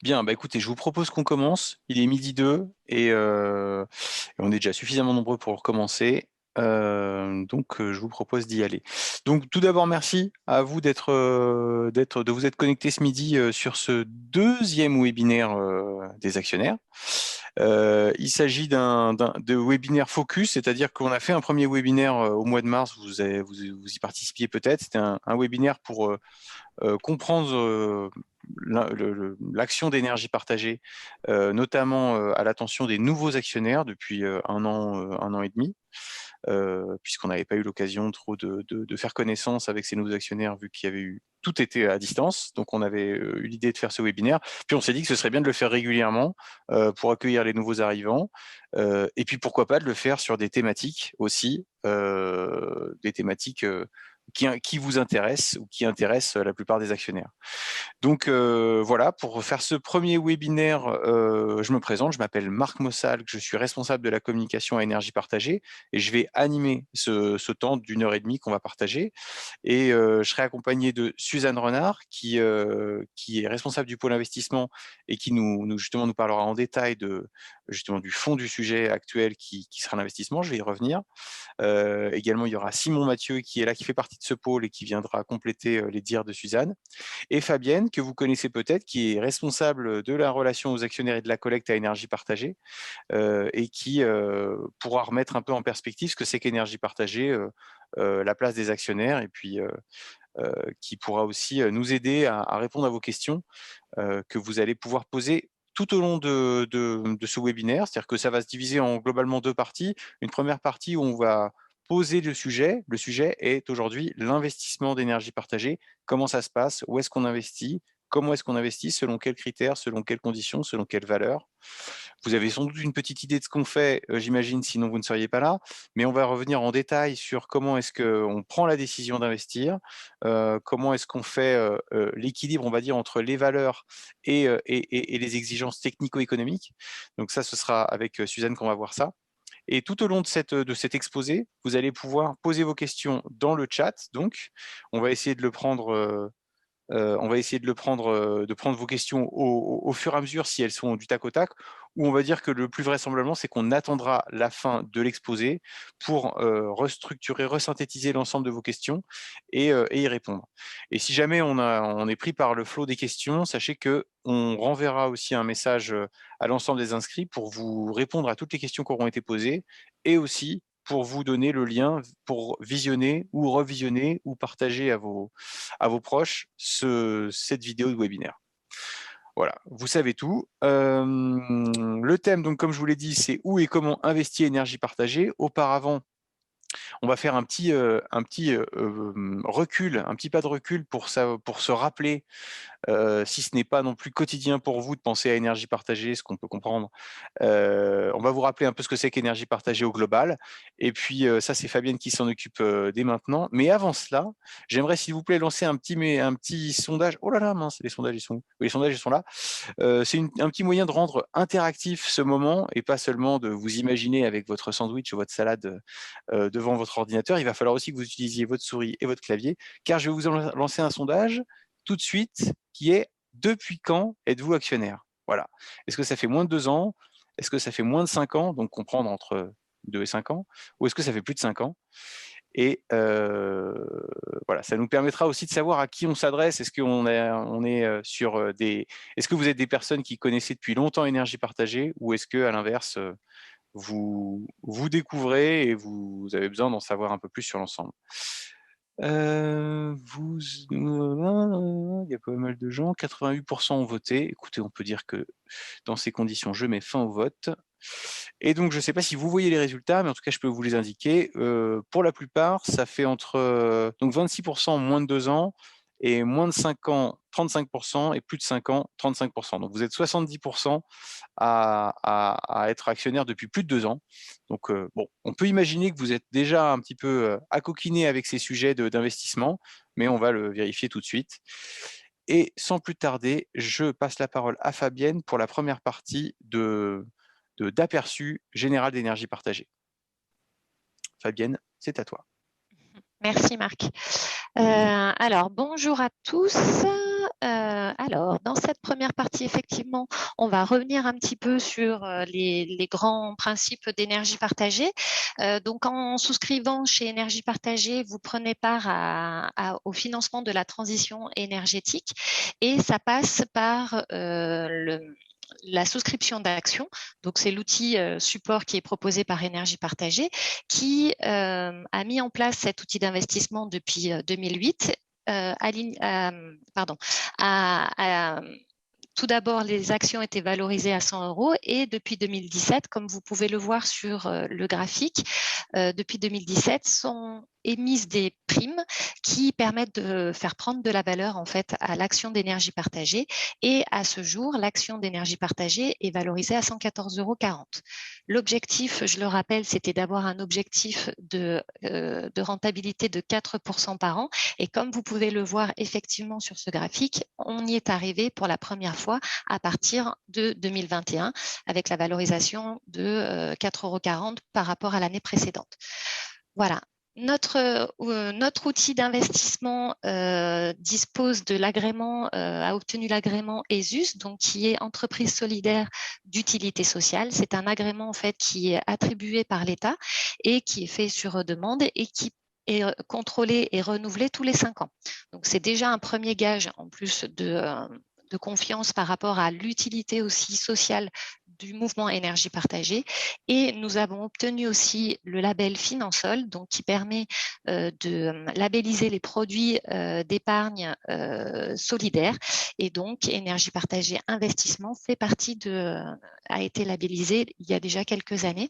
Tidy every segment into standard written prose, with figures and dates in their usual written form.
Bien, bah écoutez, je vous propose qu'on commence. Il est midi 2 et on est déjà suffisamment nombreux pour recommencer. Donc, je vous propose d'y aller. Donc, tout d'abord, merci à vous de vous être connectés ce midi sur ce deuxième webinaire des actionnaires. Il s'agit de webinaire focus, c'est-à-dire qu'on a fait un premier webinaire au mois de mars, vous y participiez peut-être. C'était un webinaire pour comprendre l'action d'énergie partagée, notamment à l'attention des nouveaux actionnaires depuis un an et demi, puisqu'on n'avait pas eu l'occasion trop de faire connaissance avec ces nouveaux actionnaires, vu qu'il y avait eu tout était à distance. Donc, on avait eu l'idée de faire ce webinaire. Puis, on s'est dit que ce serait bien de le faire régulièrement pour accueillir les nouveaux arrivants. Et puis, pourquoi pas de le faire sur des thématiques aussi, des thématiques qui vous intéressent ou qui intéressent la plupart des actionnaires. Donc voilà, pour faire ce premier webinaire, je me présente, je m'appelle Marc Mossal, je suis responsable de la communication à énergie partagée et je vais animer ce temps d'1 heure et demie qu'on va partager. Et je serai accompagné de Suzanne Renard qui est responsable du pôle investissement et qui justement nous parlera en détail justement du fond du sujet actuel qui sera l'investissement. Je vais y revenir. Également, il y aura Simon Mathieu qui est là, qui fait partie de ce pôle et qui viendra compléter les dires de Suzanne. Et Fabienne, que vous connaissez peut-être, qui est responsable de la relation aux actionnaires et de la collecte à énergie partagée, et qui pourra remettre un peu en perspective ce que c'est qu'énergie partagée, la place des actionnaires, et puis qui pourra aussi nous aider à répondre à vos questions que vous allez pouvoir poser tout au long de ce webinaire. C'est-à-dire que ça va se diviser en globalement 2 parties. Une première partie où on va poser le sujet. Le sujet est aujourd'hui l'investissement d'énergie partagée. Comment ça se passe? Où est-ce qu'on investit? Comment est-ce qu'on investit? Selon quels critères? Selon quelles conditions? Selon quelles valeurs? Vous avez sans doute une petite idée de ce qu'on fait, j'imagine, sinon vous ne seriez pas là. Mais on va revenir en détail sur comment est-ce qu'on prend la décision d'investir, comment est-ce qu'on fait l'équilibre, on va dire, entre les valeurs et les exigences technico-économiques. Donc ça, ce sera avec Suzanne qu'on va voir ça. Et tout au long de cet exposé, vous allez pouvoir poser vos questions dans le chat. Donc, on va essayer de le prendre on va essayer de prendre vos questions au fur et à mesure si elles sont du tac au tac, ou on va dire que le plus vraisemblablement, c'est qu'on attendra la fin de l'exposé pour restructurer, resynthétiser l'ensemble de vos questions et y répondre. Et si jamais on est pris par le flot des questions, sachez que on renverra aussi un message à l'ensemble des inscrits pour vous répondre à toutes les questions qui auront été posées et aussi pour vous donner le lien pour visionner ou revisionner ou partager à vos proches cette vidéo de webinaire. Voilà, vous savez tout. Le thème, donc, comme je vous l'ai dit, c'est où et comment investir énergie partagée. Auparavant, on va faire un petit recul, un petit pas de recul pour se rappeler, si ce n'est pas non plus quotidien pour vous de penser à énergie partagée, ce qu'on peut comprendre. On va vous rappeler un peu ce que c'est qu'énergie partagée au global. Et puis, ça, c'est Fabienne qui s'en occupe dès maintenant. Mais avant cela, j'aimerais, s'il vous plaît, lancer un petit sondage. Oh là là, mince, les sondages, ils sont où? Oui, les sondages, ils sont là. C'est un petit moyen de rendre interactif ce moment et pas seulement de vous imaginer avec votre sandwich ou votre salade devant votre ordinateur. Il va falloir aussi que vous utilisiez votre souris et votre clavier, car je vais vous lancer un sondage tout de suite qui est: depuis quand êtes-vous actionnaire? Voilà. Est-ce que ça fait moins de 2 ans? Est-ce que ça fait moins de 5 ans? Donc comprendre entre 2 et 5 ans. Ou est-ce que ça fait plus de 5 ans? Et voilà, ça nous permettra aussi de savoir à qui on s'adresse. Est-ce on est sur est-ce que vous êtes des personnes qui connaissez depuis longtemps énergie partagée, ou est-ce que, à l'inverse, vous découvrez et vous avez besoin d'en savoir un peu plus sur l'ensemble? Il y a pas mal de gens, 88% ont voté. Écoutez, on peut dire que dans ces conditions, je mets fin au vote. Et donc, je ne sais pas si vous voyez les résultats, mais en tout cas, je peux vous les indiquer. Pour la plupart, ça fait entre donc 26% moins de 2 ans, et moins de 5 ans, 35%, et plus de 5 ans, 35%. Donc, vous êtes 70% à être actionnaire depuis plus de 2 ans. Donc, bon, on peut imaginer que vous êtes déjà un petit peu acoquiné avec ces sujets d'investissement, mais on va le vérifier tout de suite. Et sans plus tarder, je passe la parole à Fabienne pour la première partie d'aperçu général d'énergie partagée. Fabienne, c'est à toi. Merci Marc. Alors, bonjour à tous. Alors, dans cette première partie, effectivement, on va revenir un petit peu sur les grands principes d'énergie partagée. Donc, en souscrivant chez Énergie partagée, vous prenez part au financement de la transition énergétique et ça passe par la souscription d'actions. Donc, c'est l'outil support qui est proposé par Énergie partagée qui a mis en place cet outil d'investissement depuis 2008. Pardon, tout d'abord, les actions étaient valorisées à 100 € et depuis 2017, comme vous pouvez le voir sur le graphique, depuis 2017 sont émises des primes qui permettent de faire prendre de la valeur en fait à l'action d'énergie partagée et à ce jour, l'action d'énergie partagée est valorisée à 114,40 €. L'objectif, je le rappelle, c'était d'avoir un objectif de rentabilité de 4% par an et comme vous pouvez le voir effectivement sur ce graphique, on y est arrivé pour la première fois à partir de 2021 avec la valorisation de 4,40 € par rapport à l'année précédente. Voilà. Notre outil d'investissement dispose de l'agrément, a obtenu l'agrément ESUS, donc qui est entreprise solidaire d'utilité sociale. C'est un agrément en fait qui est attribué par l'État et qui est fait sur demande et qui est contrôlé et renouvelé tous les 5 ans. Donc c'est déjà un premier gage en plus de confiance par rapport à l'utilité aussi sociale du mouvement énergie partagée. Et nous avons obtenu aussi le label Finansol, donc qui permet de labelliser les produits d'épargne solidaire. Et donc, énergie partagée investissement fait partie a été labellisé il y a déjà quelques années.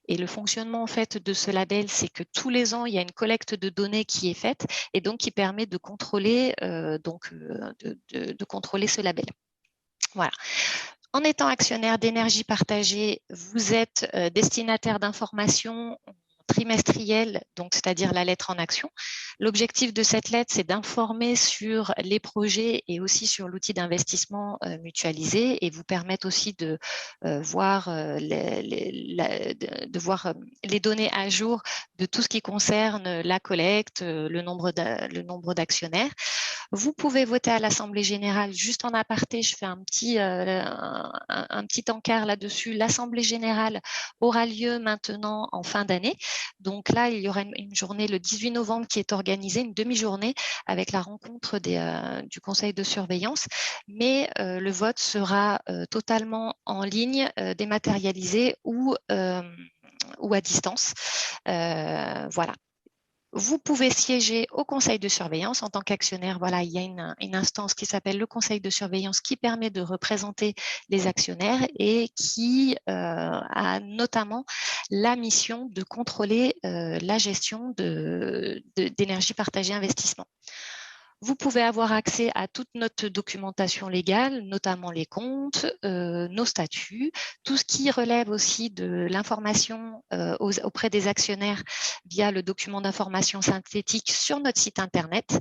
Et le fonctionnement en fait de ce label, c'est que tous les ans, il y a une collecte de données qui est faite et donc qui permet de contrôler de contrôler ce label. Voilà. En étant actionnaire d'énergie partagée, vous êtes destinataire d'informations trimestrielles, donc c'est-à-dire la lettre en action. L'objectif de cette lettre, c'est d'informer sur les projets et aussi sur l'outil d'investissement mutualisé et vous permettre aussi de voir les données à jour de tout ce qui concerne la collecte, le nombre d'actionnaires. Vous pouvez voter à l'Assemblée générale. Juste en aparté, je fais un petit encart là-dessus. L'Assemblée générale aura lieu maintenant en fin d'année. Donc là, il y aura une journée le 18 novembre qui est organisée, une demi-journée avec la rencontre du conseil de surveillance. Mais le vote sera totalement en ligne, dématérialisé ou à distance. Voilà. Vous pouvez siéger au conseil de surveillance en tant qu'actionnaire. Voilà, il y a une instance qui s'appelle le conseil de surveillance qui permet de représenter les actionnaires et qui a notamment la mission de contrôler la gestion d'énergie partagée investissement. Vous pouvez avoir accès à toute notre documentation légale, notamment les comptes, nos statuts, tout ce qui relève aussi de l'information auprès des actionnaires via le document d'information synthétique sur notre site internet.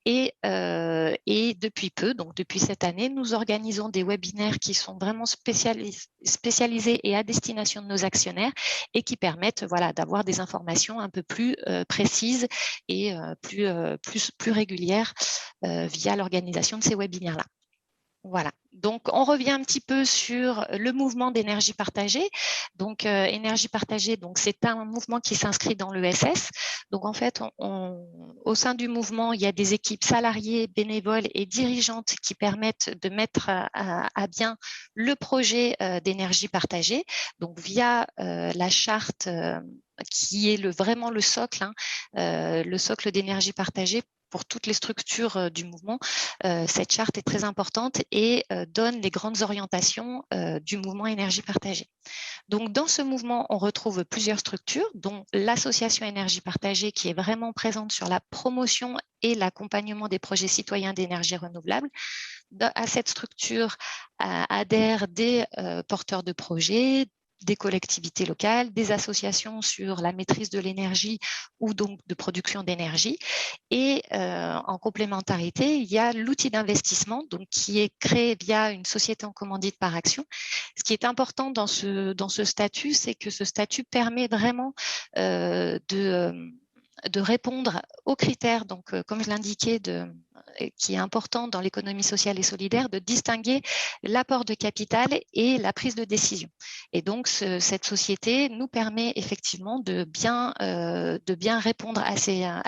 Et depuis peu, donc depuis cette année, nous organisons des webinaires qui sont vraiment spécialisés et à destination de nos actionnaires et qui permettent voilà, d'avoir des informations un peu plus précises et plus régulières via l'organisation de ces webinaires-là. Voilà. Donc, on revient un petit peu sur le mouvement d'énergie partagée. Donc, énergie partagée, donc c'est un mouvement qui s'inscrit dans l'ESS. Donc, en fait, au sein du mouvement, il y a des équipes salariées, bénévoles et dirigeantes qui permettent de mettre à bien le projet d'énergie partagée. Donc, via la charte qui est vraiment le socle, le socle d'énergie partagée pour toutes les structures du mouvement. Cette charte est très importante et donne les grandes orientations du mouvement énergie partagée. Donc, dans ce mouvement, on retrouve plusieurs structures, dont l'association énergie partagée qui est vraiment présente sur la promotion et l'accompagnement des projets citoyens d'énergie renouvelable. À cette structure adhèrent des porteurs de projets, des collectivités locales, des associations sur la maîtrise de l'énergie ou donc de production d'énergie. Et en complémentarité, il y a l'outil d'investissement donc qui est créé via une société en commandite par action. Ce qui est important dans ce statut, c'est que ce statut permet vraiment de répondre aux critères, donc comme je l'indiquais, qui est important dans l'économie sociale et solidaire, de distinguer l'apport de capital et la prise de décision. Et donc, cette société nous permet effectivement de bien répondre à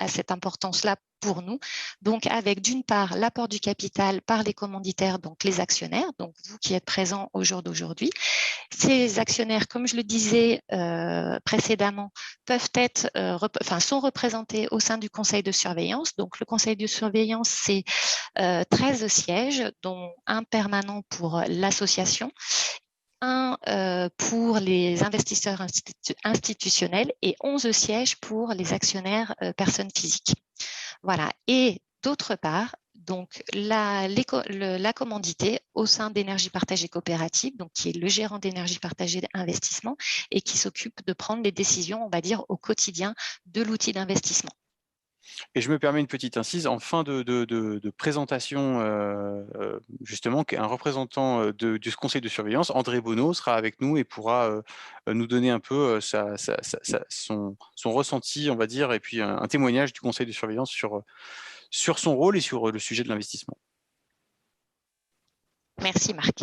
cette importance-là pour nous. Donc, avec d'une part l'apport du capital par les commanditaires, donc les actionnaires, donc vous qui êtes présents au jour d'aujourd'hui. Ces actionnaires, comme je le disais précédemment, sont représentés au sein du conseil de surveillance. Donc, le conseil de surveillance, c'est 13 sièges, dont un permanent pour l'association, un pour les investisseurs institutionnels et 11 sièges pour les actionnaires personnes physiques. Voilà. Et d'autre part, donc la commandité au sein d'Énergie Partagée Coopérative, donc qui est le gérant d'Énergie Partagée Investissement et qui s'occupe de prendre les décisions, on va dire, au quotidien de l'outil d'investissement. Et je me permets une petite incise, en fin de présentation, justement, un représentant du conseil de surveillance, André Bonneau, sera avec nous et pourra nous donner un peu son ressenti, on va dire, et puis un témoignage du conseil de surveillance sur son rôle et sur le sujet de l'investissement. Merci Marc.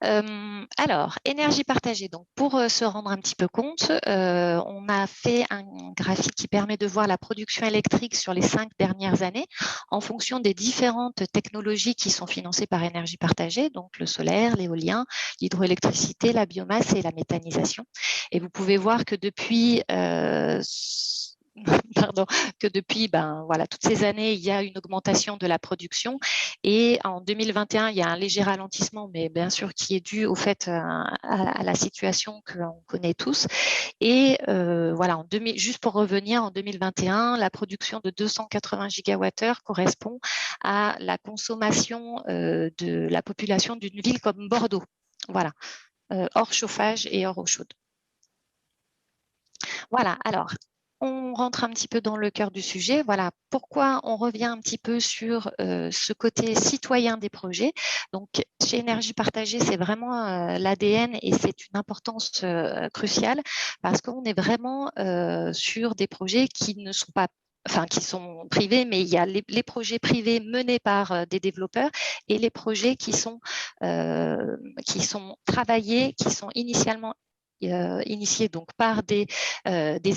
Alors, énergie partagée. Donc, pour se rendre un petit peu compte, on a fait un graphique qui permet de voir la production électrique sur les 5 dernières années en fonction des différentes technologies qui sont financées par énergie partagée, donc le solaire, l'éolien, l'hydroélectricité, la biomasse et la méthanisation. Et vous pouvez voir que depuis toutes ces années, il y a une augmentation de la production. Et en 2021, il y a un léger ralentissement, mais bien sûr qui est dû au fait à la situation que l'on connaît tous. Et juste pour revenir, en 2021, la production de 280 gigawattheures correspond à la consommation de la population d'une ville comme Bordeaux. Voilà, hors chauffage et hors eau chaude. Voilà, alors, on rentre un petit peu dans le cœur du sujet. Voilà pourquoi on revient un petit peu sur ce côté citoyen des projets. Donc, chez Énergie Partagée, c'est vraiment l'ADN et c'est une importance cruciale parce qu'on est vraiment sur des projets qui ne sont pas qui sont privés, mais il y a les projets privés menés par des développeurs et les projets qui sont travaillés, qui sont initialement initiés donc par des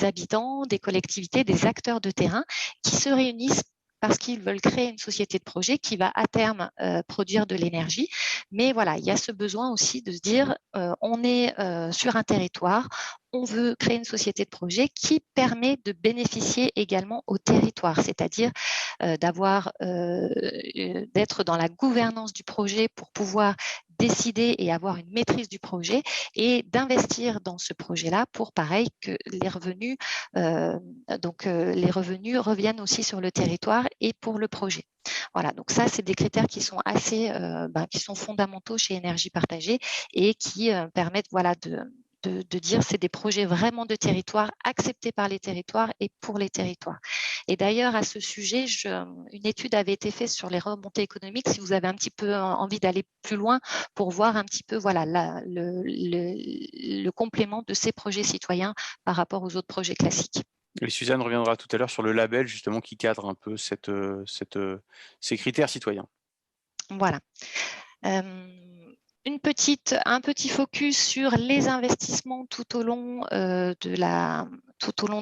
habitants, des collectivités, des acteurs de terrain qui se réunissent parce qu'ils veulent créer une société de projet qui va à terme produire de l'énergie. Mais voilà, il y a ce besoin aussi de se dire, on est sur un territoire, on veut créer une société de projet qui permet de bénéficier également au territoire, c'est-à-dire d'être dans la gouvernance du projet pour pouvoir décider et avoir une maîtrise du projet et d'investir dans ce projet-là pour pareil que les revenus reviennent aussi sur le territoire et pour le projet. Voilà, donc ça, c'est des critères qui sont qui sont fondamentaux chez Énergie Partagée et qui permettent de dire c'est des projets vraiment de territoire, acceptés par les territoires et pour les territoires. Et d'ailleurs, à ce sujet, une étude avait été faite sur les remontées économiques, si vous avez un petit peu envie d'aller plus loin pour voir un petit peu le complément de ces projets citoyens par rapport aux autres projets classiques. Et Suzanne reviendra tout à l'heure sur le label justement qui cadre un peu ces critères citoyens. Voilà. Un petit focus sur les investissements tout au long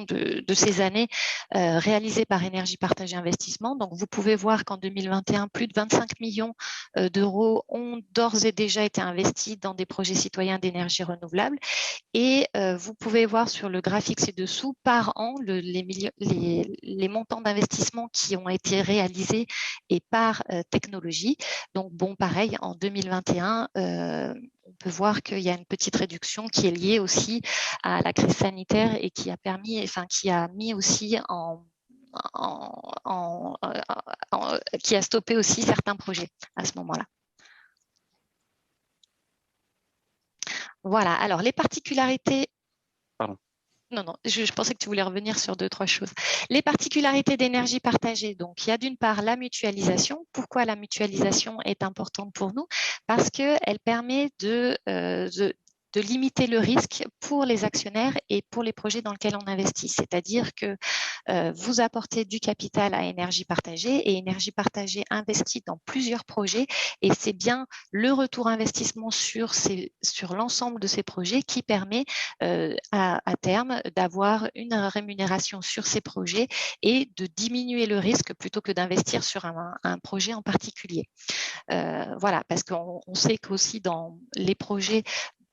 de ces années réalisés par Énergie Partagée Investissement. Donc, vous pouvez voir qu'en 2021, plus de 25 millions d'euros ont d'ores et déjà été investis dans des projets citoyens d'énergie renouvelable. Et vous pouvez voir sur le graphique ci-dessous, par an, les montants d'investissement qui ont été réalisés et par technologie. Donc, bon, pareil, en 2021, on peut voir qu'il y a une petite réduction qui est liée aussi à la crise sanitaire et qui a mis aussi qui a stoppé aussi certains projets à ce moment-là. Voilà, alors les particularités… Pardon. Non, je pensais que tu voulais revenir sur 2-3 choses. Les particularités d'énergie partagée, donc il y a d'une part la mutualisation. Pourquoi la mutualisation est importante pour nous? Parce qu'elle permet de limiter le risque pour les actionnaires et pour les projets dans lesquels on investit. C'est-à-dire que vous apportez du capital à Énergie Partagée et Énergie Partagée investit dans plusieurs projets et c'est bien le retour investissement sur l'ensemble de ces projets qui permet à terme d'avoir une rémunération sur ces projets et de diminuer le risque plutôt que d'investir sur un projet en particulier. Voilà, parce qu'on sait qu'aussi dans les projets,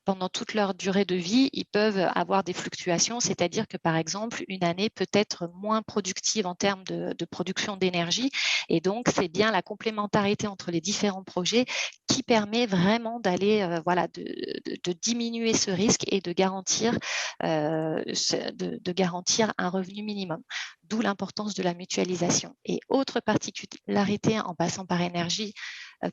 pendant toute leur durée de vie, ils peuvent avoir des fluctuations, c'est-à-dire que, par exemple, une année peut être moins productive en termes de production d'énergie. Et donc, c'est bien la complémentarité entre les différents projets qui permet vraiment d'aller, voilà, de diminuer ce risque et de garantir un revenu minimum. D'où l'importance de la mutualisation. Et autre particularité en passant par Énergie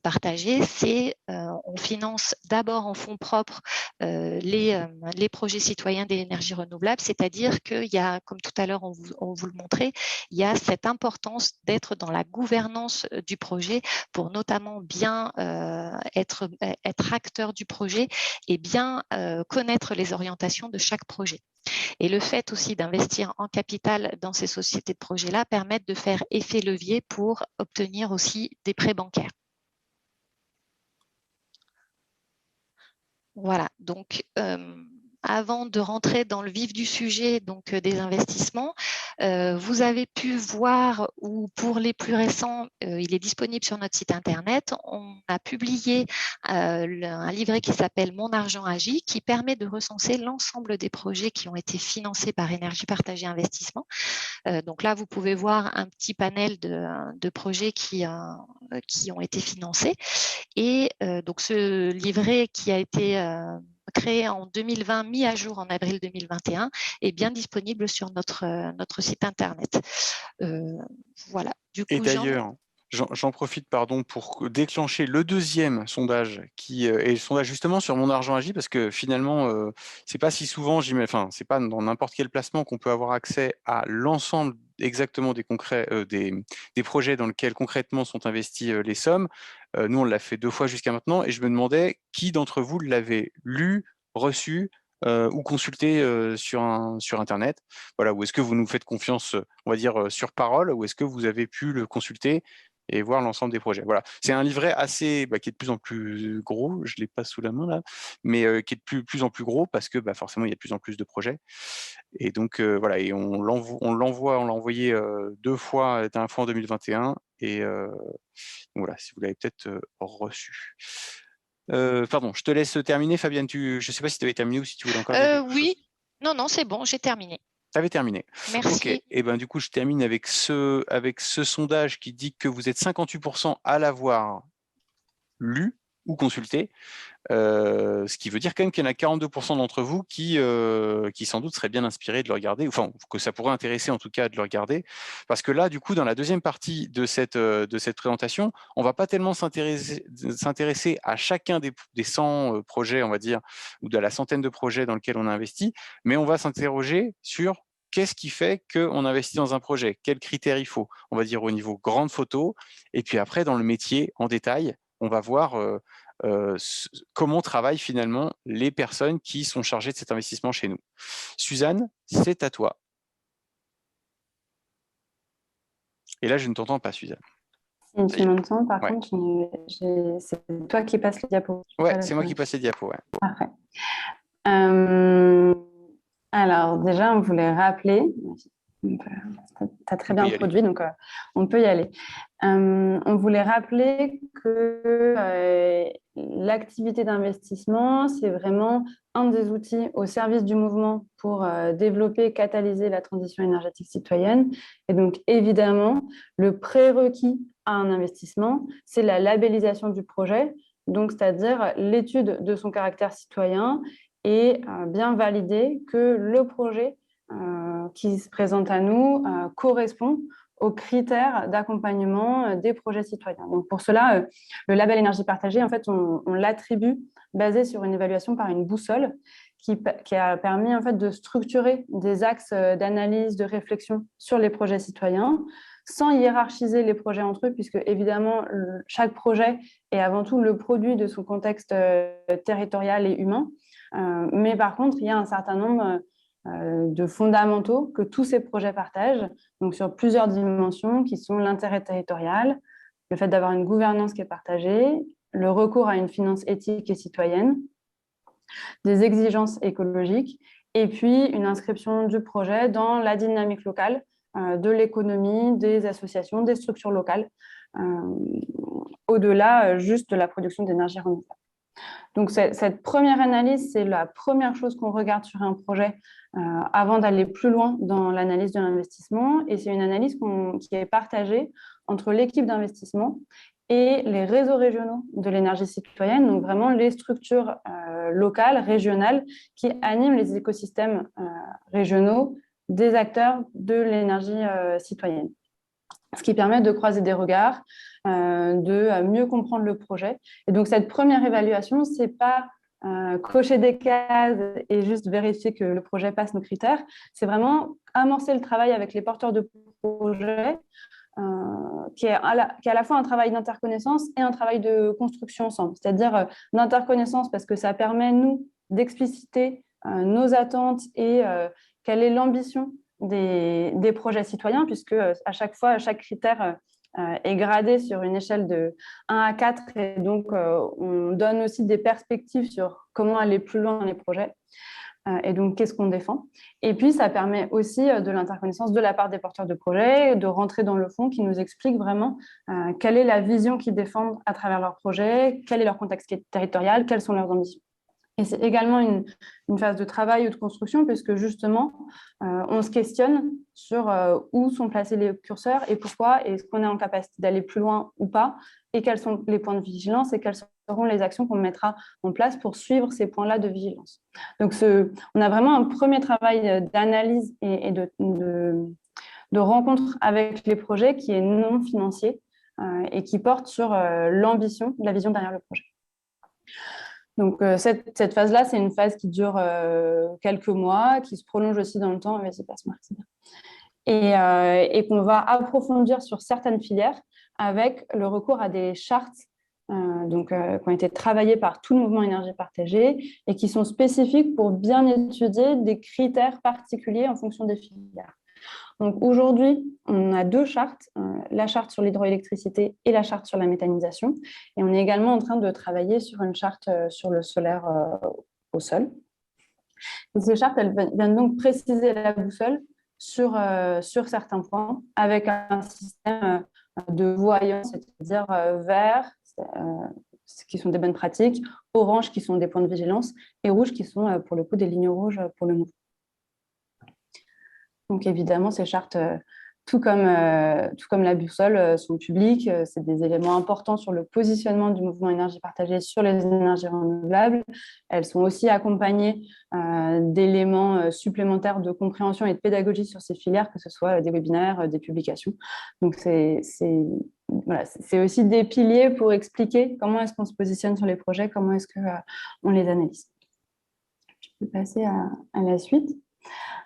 Partagée, c'est on finance d'abord en fonds propres les projets citoyens d'énergie renouvelable, c'est-à-dire qu'il y a, comme tout à l'heure on vous le montrait, il y a cette importance d'être dans la gouvernance du projet pour notamment bien être acteur du projet et bien connaître les orientations de chaque projet. Et le fait aussi d'investir en capital dans ces sociétés de projets-là permet de faire effet levier pour obtenir aussi des prêts bancaires. Voilà, donc avant de rentrer dans le vif du sujet donc, des investissements, vous avez pu voir, ou pour les plus récents, il est disponible sur notre site internet, on a publié un livret qui s'appelle Mon argent agit, qui permet de recenser l'ensemble des projets qui ont été financés par Énergie Partagée Investissement. Donc là, vous pouvez voir un petit panel de projets qui ont été financés. Et donc, ce livret qui a été créé en 2020, mis à jour en avril 2021, est bien disponible sur notre site internet. Voilà. Du coup, Et d'ailleurs, j'en profite pour déclencher le deuxième sondage qui est le sondage justement sur Mon argent agit, parce que finalement, c'est pas si souvent, c'est pas dans n'importe quel placement qu'on peut avoir accès à l'ensemble exactement des projets dans lesquels concrètement sont investis les sommes. Nous, on l'a fait 2 fois jusqu'à maintenant et je me demandais qui d'entre vous l'avait lu, reçu ou consulté sur Internet. Voilà, ou est-ce que vous nous faites confiance, on va dire, sur parole, ou est-ce que vous avez pu le consulter et voir l'ensemble des projets. Voilà, c'est un livret assez, qui est de plus en plus gros, je ne l'ai pas sous la main là, mais qui est de plus en plus gros parce que forcément il y a de plus en plus de projets. Et donc voilà, et on l'a envoyé 2 fois, la dernière fois en 2021, et donc voilà, si vous l'avez peut-être reçu. Pardon, je te laisse terminer, Fabienne. Je ne sais pas si tu avais terminé ou si tu voulais encore dire quelque chose. oui, non, c'est bon, j'ai terminé. Tu avais terminé. Merci. Ok, et du coup, je termine avec ce sondage qui dit que vous êtes 58% à l'avoir lu ou consulté, ce qui veut dire quand même qu'il y en a 42% d'entre vous qui sans doute seraient bien inspirés de le regarder, enfin que ça pourrait intéresser en tout cas de le regarder, parce que là, du coup, dans la deuxième partie de cette présentation, on va pas tellement s'intéresser à chacun des 100 projets, on va dire, ou de la centaine de projets dans lesquels on a investi, mais on va s'interroger sur qu'est-ce qui fait qu'on investit dans un projet, quels critères il faut, on va dire au niveau grande photo, et puis après dans le métier en détail, on va voir comment travaillent finalement les personnes qui sont chargées de cet investissement chez nous. Suzanne, c'est à toi. Et là, je ne t'entends pas, Suzanne. Si tu m'entends, par contre, c'est toi qui passes les diapos. Ouais, c'est moi qui passe les diapos. Ouais. Parfait. Alors, déjà, on voulait rappeler, tu as très bien produit, donc on peut y aller. On voulait rappeler que l'activité d'investissement, c'est vraiment un des outils au service du mouvement pour développer et catalyser la transition énergétique citoyenne. Et donc, évidemment, le prérequis à un investissement, c'est la labellisation du projet, donc c'est-à-dire l'étude de son caractère citoyen et bien valider que le projet qui se présente à nous correspond aux critères d'accompagnement des projets citoyens. Donc pour cela, le label énergie partagée, en fait, on l'attribue basé sur une évaluation par une boussole qui a permis en fait, de structurer des axes d'analyse, de réflexion sur les projets citoyens, sans hiérarchiser les projets entre eux, puisque évidemment, chaque projet est avant tout le produit de son contexte territorial et humain. Mais par contre, il y a un certain nombre de fondamentaux que tous ces projets partagent, donc sur plusieurs dimensions qui sont l'intérêt territorial, le fait d'avoir une gouvernance qui est partagée, le recours à une finance éthique et citoyenne, des exigences écologiques, et puis une inscription du projet dans la dynamique locale de l'économie, des associations, des structures locales, au-delà juste de la production d'énergie renouvelable. Donc cette première analyse, c'est la première chose qu'on regarde sur un projet avant d'aller plus loin dans l'analyse de l'investissement, et c'est une analyse qui est partagée entre l'équipe d'investissement et les réseaux régionaux de l'énergie citoyenne, donc vraiment les structures locales, régionales, qui animent les écosystèmes régionaux des acteurs de l'énergie citoyenne. Ce qui permet de croiser des regards, de mieux comprendre le projet. Et donc, cette première évaluation, ce n'est pas cocher des cases et juste vérifier que le projet passe nos critères, c'est vraiment amorcer le travail avec les porteurs de projets, qui est à la fois un travail d'interconnaissance et un travail de construction ensemble. C'est-à-dire d'interconnaissance parce que ça permet, nous, d'expliciter nos attentes et quelle est l'ambition des projets citoyens, puisque à chaque fois, chaque critère est gradé sur une échelle de 1 à 4, et donc on donne aussi des perspectives sur comment aller plus loin dans les projets. Et donc, qu'est-ce qu'on défend? Et puis, ça permet aussi de l'interconnaissance de la part des porteurs de projets, de rentrer dans le fond qui nous explique vraiment quelle est la vision qu'ils défendent à travers leur projet, quel est leur contexte territorial, quelles sont leurs ambitions. Et c'est également une phase de travail ou de construction, puisque justement, on se questionne sur où sont placés les curseurs et pourquoi, est-ce qu'on est en capacité d'aller plus loin ou pas, et quels sont les points de vigilance et quelles seront les actions qu'on mettra en place pour suivre ces points-là de vigilance. Donc, on a vraiment un premier travail d'analyse et de rencontre avec les projets qui est non financier et qui porte sur l'ambition, la vision derrière le projet. Donc, cette phase-là, c'est une phase qui dure quelques mois, qui se prolonge aussi dans le temps. Vas-y, passe-moi, c'est bien. Et qu'on va approfondir sur certaines filières avec le recours à des chartes qui ont été travaillées par tout le mouvement énergie partagée et qui sont spécifiques pour bien étudier des critères particuliers en fonction des filières. Donc aujourd'hui, on a 2 chartes, la charte sur l'hydroélectricité et la charte sur la méthanisation. Et on est également en train de travailler sur une charte sur le solaire au sol. Et ces chartes, elles viennent donc préciser la boussole sur certains points, avec un système de voyance, c'est-à-dire vert, qui sont des bonnes pratiques, orange, qui sont des points de vigilance, et rouge, qui sont pour le coup des lignes rouges pour le mouvement. Donc évidemment, ces chartes, tout comme la boussole, sont publiques. C'est des éléments importants sur le positionnement du mouvement énergie partagée sur les énergies renouvelables. Elles sont aussi accompagnées d'éléments supplémentaires de compréhension et de pédagogie sur ces filières, que ce soit des webinaires, des publications. Donc c'est aussi des piliers pour expliquer comment est-ce qu'on se positionne sur les projets, comment est-ce qu'on les analyse. Je peux passer à la suite.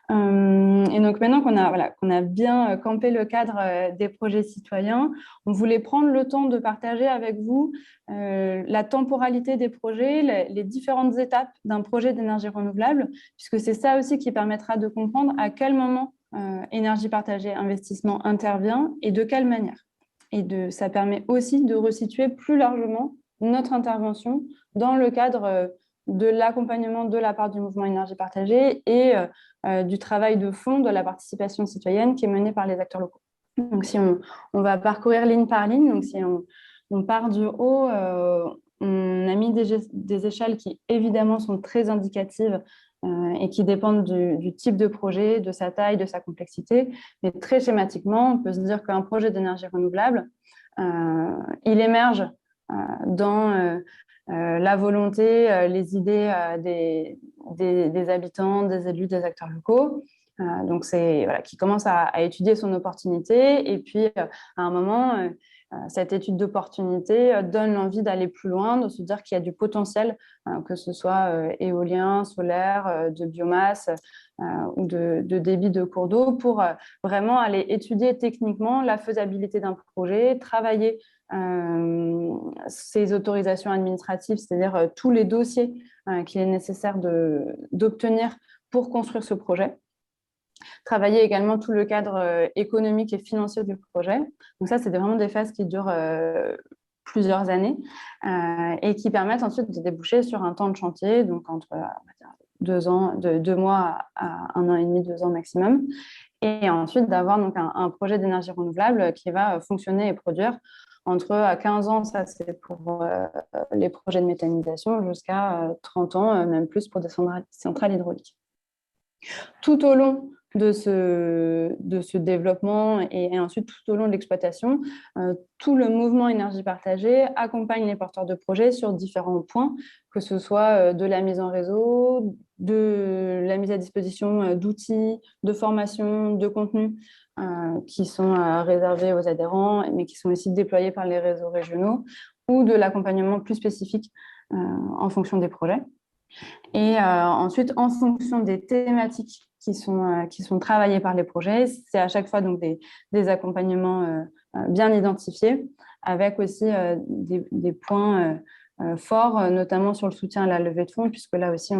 Et donc maintenant qu'on a bien campé le cadre des projets citoyens, on voulait prendre le temps de partager avec vous la temporalité des projets, les différentes étapes d'un projet d'énergie renouvelable, puisque c'est ça aussi qui permettra de comprendre à quel moment énergie partagée investissement intervient et de quelle manière. Et ça permet aussi de resituer plus largement notre intervention dans le cadre de l'accompagnement de la part du mouvement énergie partagée et du travail de fond de la participation citoyenne qui est menée par les acteurs locaux. Donc, si on va parcourir ligne par ligne, donc si on part du haut, on a mis des échelles qui évidemment sont très indicatives et qui dépendent du type de projet, de sa taille, de sa complexité. Mais très schématiquement, on peut se dire qu'un projet d'énergie renouvelable, il émerge dans la volonté, les idées des habitants, des élus, des acteurs locaux. Donc, qui commence à étudier son opportunité. Et puis, à un moment, cette étude d'opportunité donne l'envie d'aller plus loin, de se dire qu'il y a du potentiel, que ce soit éolien, solaire, de biomasse ou de débit de cours d'eau, pour vraiment aller étudier techniquement la faisabilité d'un projet, travailler ces autorisations administratives, c'est-à-dire tous les dossiers qu'il est nécessaire d'obtenir pour construire ce projet. Travailler également tout le cadre économique et financier du projet. Donc ça, c'est vraiment des phases qui durent plusieurs années et qui permettent ensuite de déboucher sur un temps de chantier, donc entre 2 mois à 1 an et demi, 2 ans maximum. Et ensuite d'avoir donc un projet d'énergie renouvelable qui va fonctionner et produire entre 15 ans, ça c'est pour les projets de méthanisation, jusqu'à 30 ans, même plus pour des centrales hydrauliques. Tout au long de ce développement et ensuite tout au long de l'exploitation, tout le mouvement énergie partagée accompagne les porteurs de projets sur différents points, que ce soit de la mise en réseau, de la mise à disposition d'outils, de formation, de contenus qui sont réservés aux adhérents, mais qui sont aussi déployés par les réseaux régionaux, ou de l'accompagnement plus spécifique en fonction des projets. Et ensuite, en fonction des thématiques qui sont travaillées par les projets, c'est à chaque fois donc des accompagnements bien identifiés, avec aussi des points forts, notamment sur le soutien à la levée de fonds, puisque là aussi,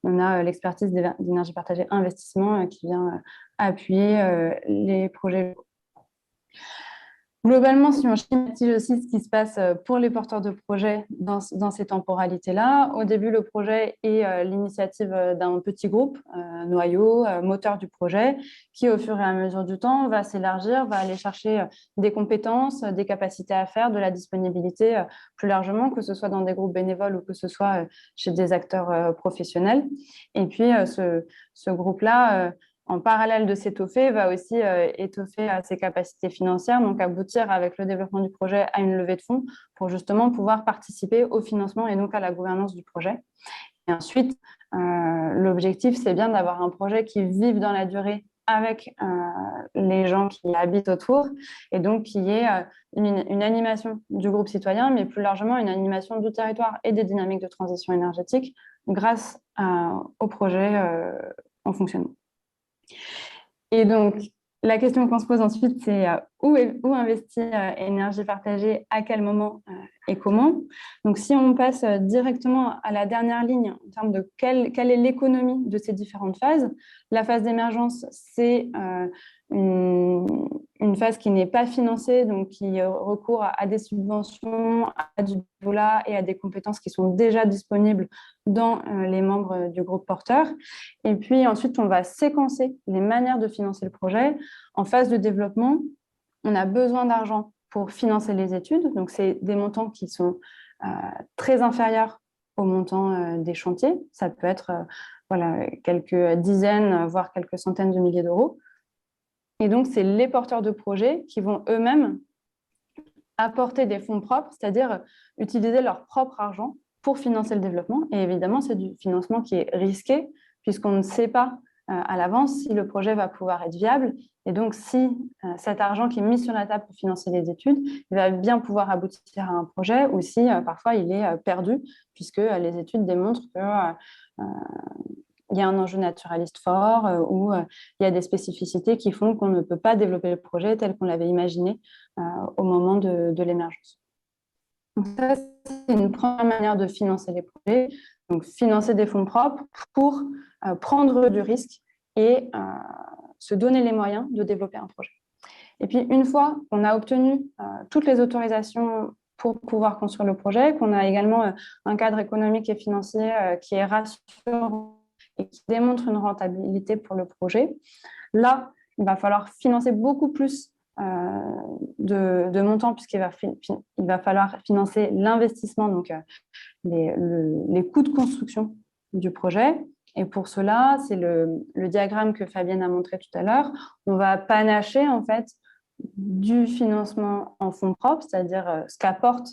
on a l'expertise d'énergie partagée investissement qui vient appuyer les projets. Globalement, si on schématise aussi ce qui se passe pour les porteurs de projets dans ces temporalités-là, au début, le projet est l'initiative d'un petit groupe, noyau, moteur du projet, qui au fur et à mesure du temps va s'élargir, va aller chercher des compétences, des capacités à faire, de la disponibilité plus largement, que ce soit dans des groupes bénévoles ou que ce soit chez des acteurs professionnels. Et puis, ce groupe-là en parallèle de s'étoffer, va aussi étoffer ses capacités financières, donc aboutir avec le développement du projet à une levée de fonds pour justement pouvoir participer au financement et donc à la gouvernance du projet. Et ensuite, l'objectif, c'est bien d'avoir un projet qui vive dans la durée avec les gens qui habitent autour, et donc qu'il y ait une animation du groupe citoyen, mais plus largement une animation du territoire et des dynamiques de transition énergétique grâce au projet en fonctionnement. Et donc, la question qu'on se pose ensuite, c'est où investir énergie partagée, à quel moment et comment. Donc, si on passe directement à la dernière ligne en termes de quelle est l'économie de ces différentes phases, la phase d'émergence, c'est une phase qui n'est pas financée, donc qui recourt à des subventions, à du bénévolat et à des compétences qui sont déjà disponibles dans les membres du groupe porteur. Et puis ensuite, on va séquencer les manières de financer le projet. En phase de développement, on a besoin d'argent pour financer les études. Donc, c'est des montants qui sont très inférieurs aux montants des chantiers. Ça peut être quelques dizaines, voire quelques centaines de milliers d'euros. Et donc, c'est les porteurs de projets qui vont eux-mêmes apporter des fonds propres, c'est-à-dire utiliser leur propre argent pour financer le développement. Et évidemment, c'est du financement qui est risqué, puisqu'on ne sait pas à l'avance si le projet va pouvoir être viable. Et donc, si cet argent qui est mis sur la table pour financer les études, il va bien pouvoir aboutir à un projet, ou si parfois il est perdu, puisque les études démontrent que il y a un enjeu naturaliste fort ou il y a des spécificités qui font qu'on ne peut pas développer le projet tel qu'on l'avait imaginé au moment de l'émergence. Donc ça, c'est une première manière de financer les projets, donc financer des fonds propres pour prendre du risque et se donner les moyens de développer un projet. Et puis, une fois qu'on a obtenu toutes les autorisations pour pouvoir construire le projet, qu'on a également un cadre économique et financier qui est rassurant et qui démontre une rentabilité pour le projet, là, il va falloir financer beaucoup plus de montants, puisqu'il va falloir financer l'investissement, donc les coûts de construction du projet. Et pour cela, c'est le diagramme que Fabienne a montré tout à l'heure. On va panacher en fait du financement en fonds propres, c'est-à-dire ce qu'apportent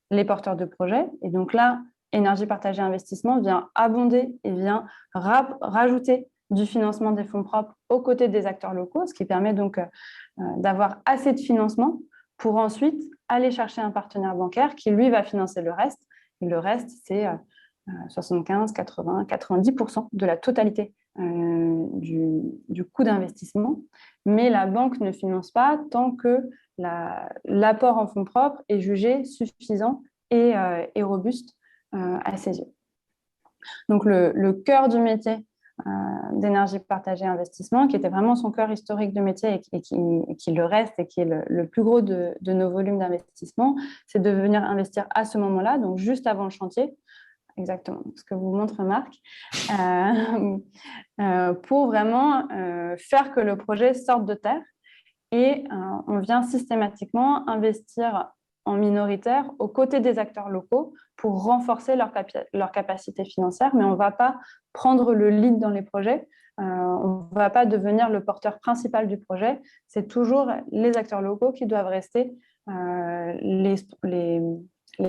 les porteurs de projets. Et donc là, Énergie partagée investissement vient abonder et vient rajouter du financement des fonds propres aux côtés des acteurs locaux, ce qui permet donc d'avoir assez de financement pour ensuite aller chercher un partenaire bancaire qui, lui, va financer le reste. Et le reste, c'est 75, 80, 90% de la totalité du coût d'investissement. Mais la banque ne finance pas tant que l'apport en fonds propres est jugé suffisant et robuste à ses yeux. Donc, le cœur du métier d'énergie partagée investissement, qui était vraiment son cœur historique de métier et qui le reste et qui est le plus gros de nos volumes d'investissement, c'est de venir investir à ce moment-là, donc juste avant le chantier, exactement ce que vous montre Marc, pour vraiment faire que le projet sorte de terre. Et on vient systématiquement investir en minoritaire aux côtés des acteurs locaux pour renforcer leur capacité financière, mais on ne va pas prendre le lead dans les projets, on ne va pas devenir le porteur principal du projet, c'est toujours les acteurs locaux qui doivent rester les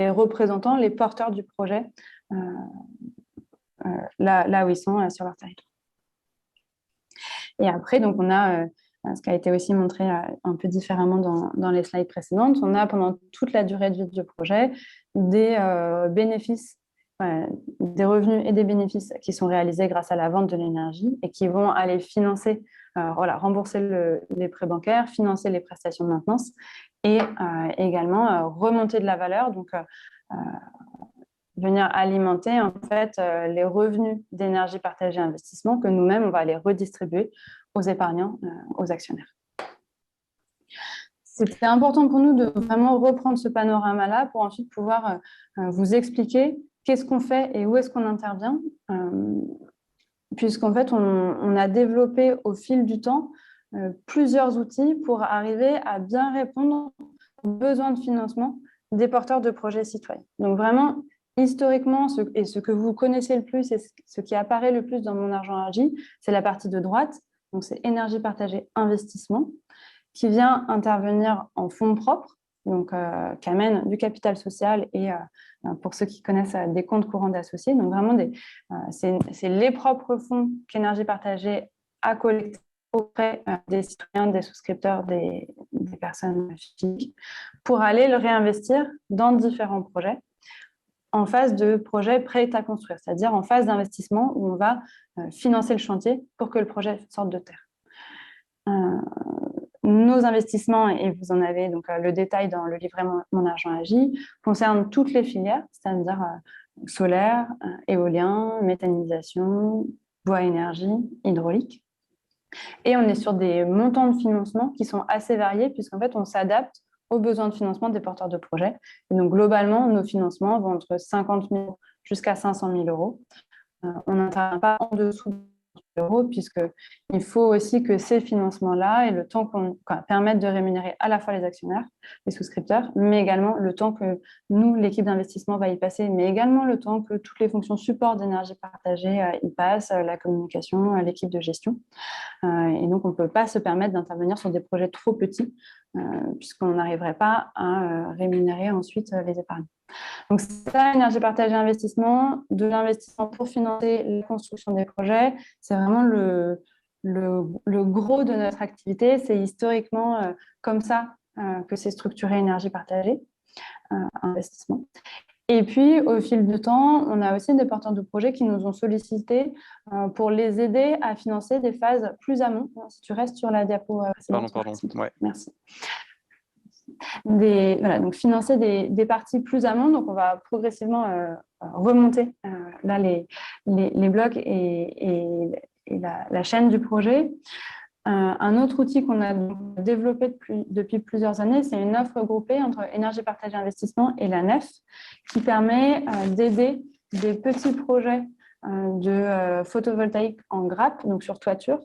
représentants, les porteurs du projet, là où ils sont sur leur territoire. Et après, donc on a ce qui a été aussi montré un peu différemment dans les slides précédentes, on a pendant toute la durée de vie du projet des bénéfices, des revenus et des bénéfices qui sont réalisés grâce à la vente de l'énergie et qui vont aller financer, rembourser les prêts bancaires, financer les prestations de maintenance et également remonter de la valeur, donc venir alimenter en fait les revenus d'énergie partagée investissement que nous-mêmes, on va aller redistribuer aux épargnants, aux actionnaires. C'était important pour nous de vraiment reprendre ce panorama-là pour ensuite pouvoir vous expliquer qu'est-ce qu'on fait et où est-ce qu'on intervient, puisqu'en fait, on a développé au fil du temps plusieurs outils pour arriver à bien répondre aux besoins de financement des porteurs de projets citoyens. Donc vraiment, historiquement, ce que vous connaissez le plus et ce qui apparaît le plus dans Mon Argent Agit, c'est la partie de droite, donc c'est énergie partagée investissement, qui vient intervenir en fonds propres, donc qui amène du capital social et pour ceux qui connaissent des comptes courants d'associés, donc vraiment c'est les propres fonds qu'énergie partagée a collectés auprès des citoyens, des souscripteurs, des personnes physiques, pour aller le réinvestir dans différents projets en phase de projet prêt à construire, c'est-à-dire en phase d'investissement où on va financer le chantier pour que le projet sorte de terre. Nos investissements, et vous en avez donc le détail dans le livret Mon Argent Agit, concernent toutes les filières, c'est-à-dire solaire, éolien, méthanisation, bois énergie, hydraulique. Et on est sur des montants de financement qui sont assez variés puisqu'en fait, on s'adapte aux besoins de financement des porteurs de projets. Et donc, globalement, nos financements vont entre 50 000 jusqu'à 500 000 euros. On n'intervient pas en dessous de euros, puisqu'il faut aussi que ces financements-là et le temps permettent de rémunérer à la fois les actionnaires, les souscripteurs, mais également le temps que nous, l'équipe d'investissement, va y passer, mais également le temps que toutes les fonctions support d'énergie partagée y passent, la communication, l'équipe de gestion. Et donc, on ne peut pas se permettre d'intervenir sur des projets trop petits, puisqu'on n'arriverait pas à rémunérer ensuite les épargnants. Donc, ça, énergie partagée investissement, de l'investissement pour financer la construction des projets, c'est vraiment le gros de notre activité. C'est historiquement comme ça que c'est structuré énergie partagée, investissement. Et puis, au fil du temps, on a aussi des porteurs de projets qui nous ont sollicités pour les aider à financer des phases plus amont. Si tu restes sur la diapo précédente. Pardon. Ouais. Merci. Donc financer des parties plus amont. Donc, on va progressivement remonter là les blocs et la chaîne du projet. Un autre outil qu'on a développé depuis plusieurs années, c'est une offre groupée entre énergie partagée investissement et la NEF qui permet d'aider des petits projets de photovoltaïque en grappe, donc sur toiture,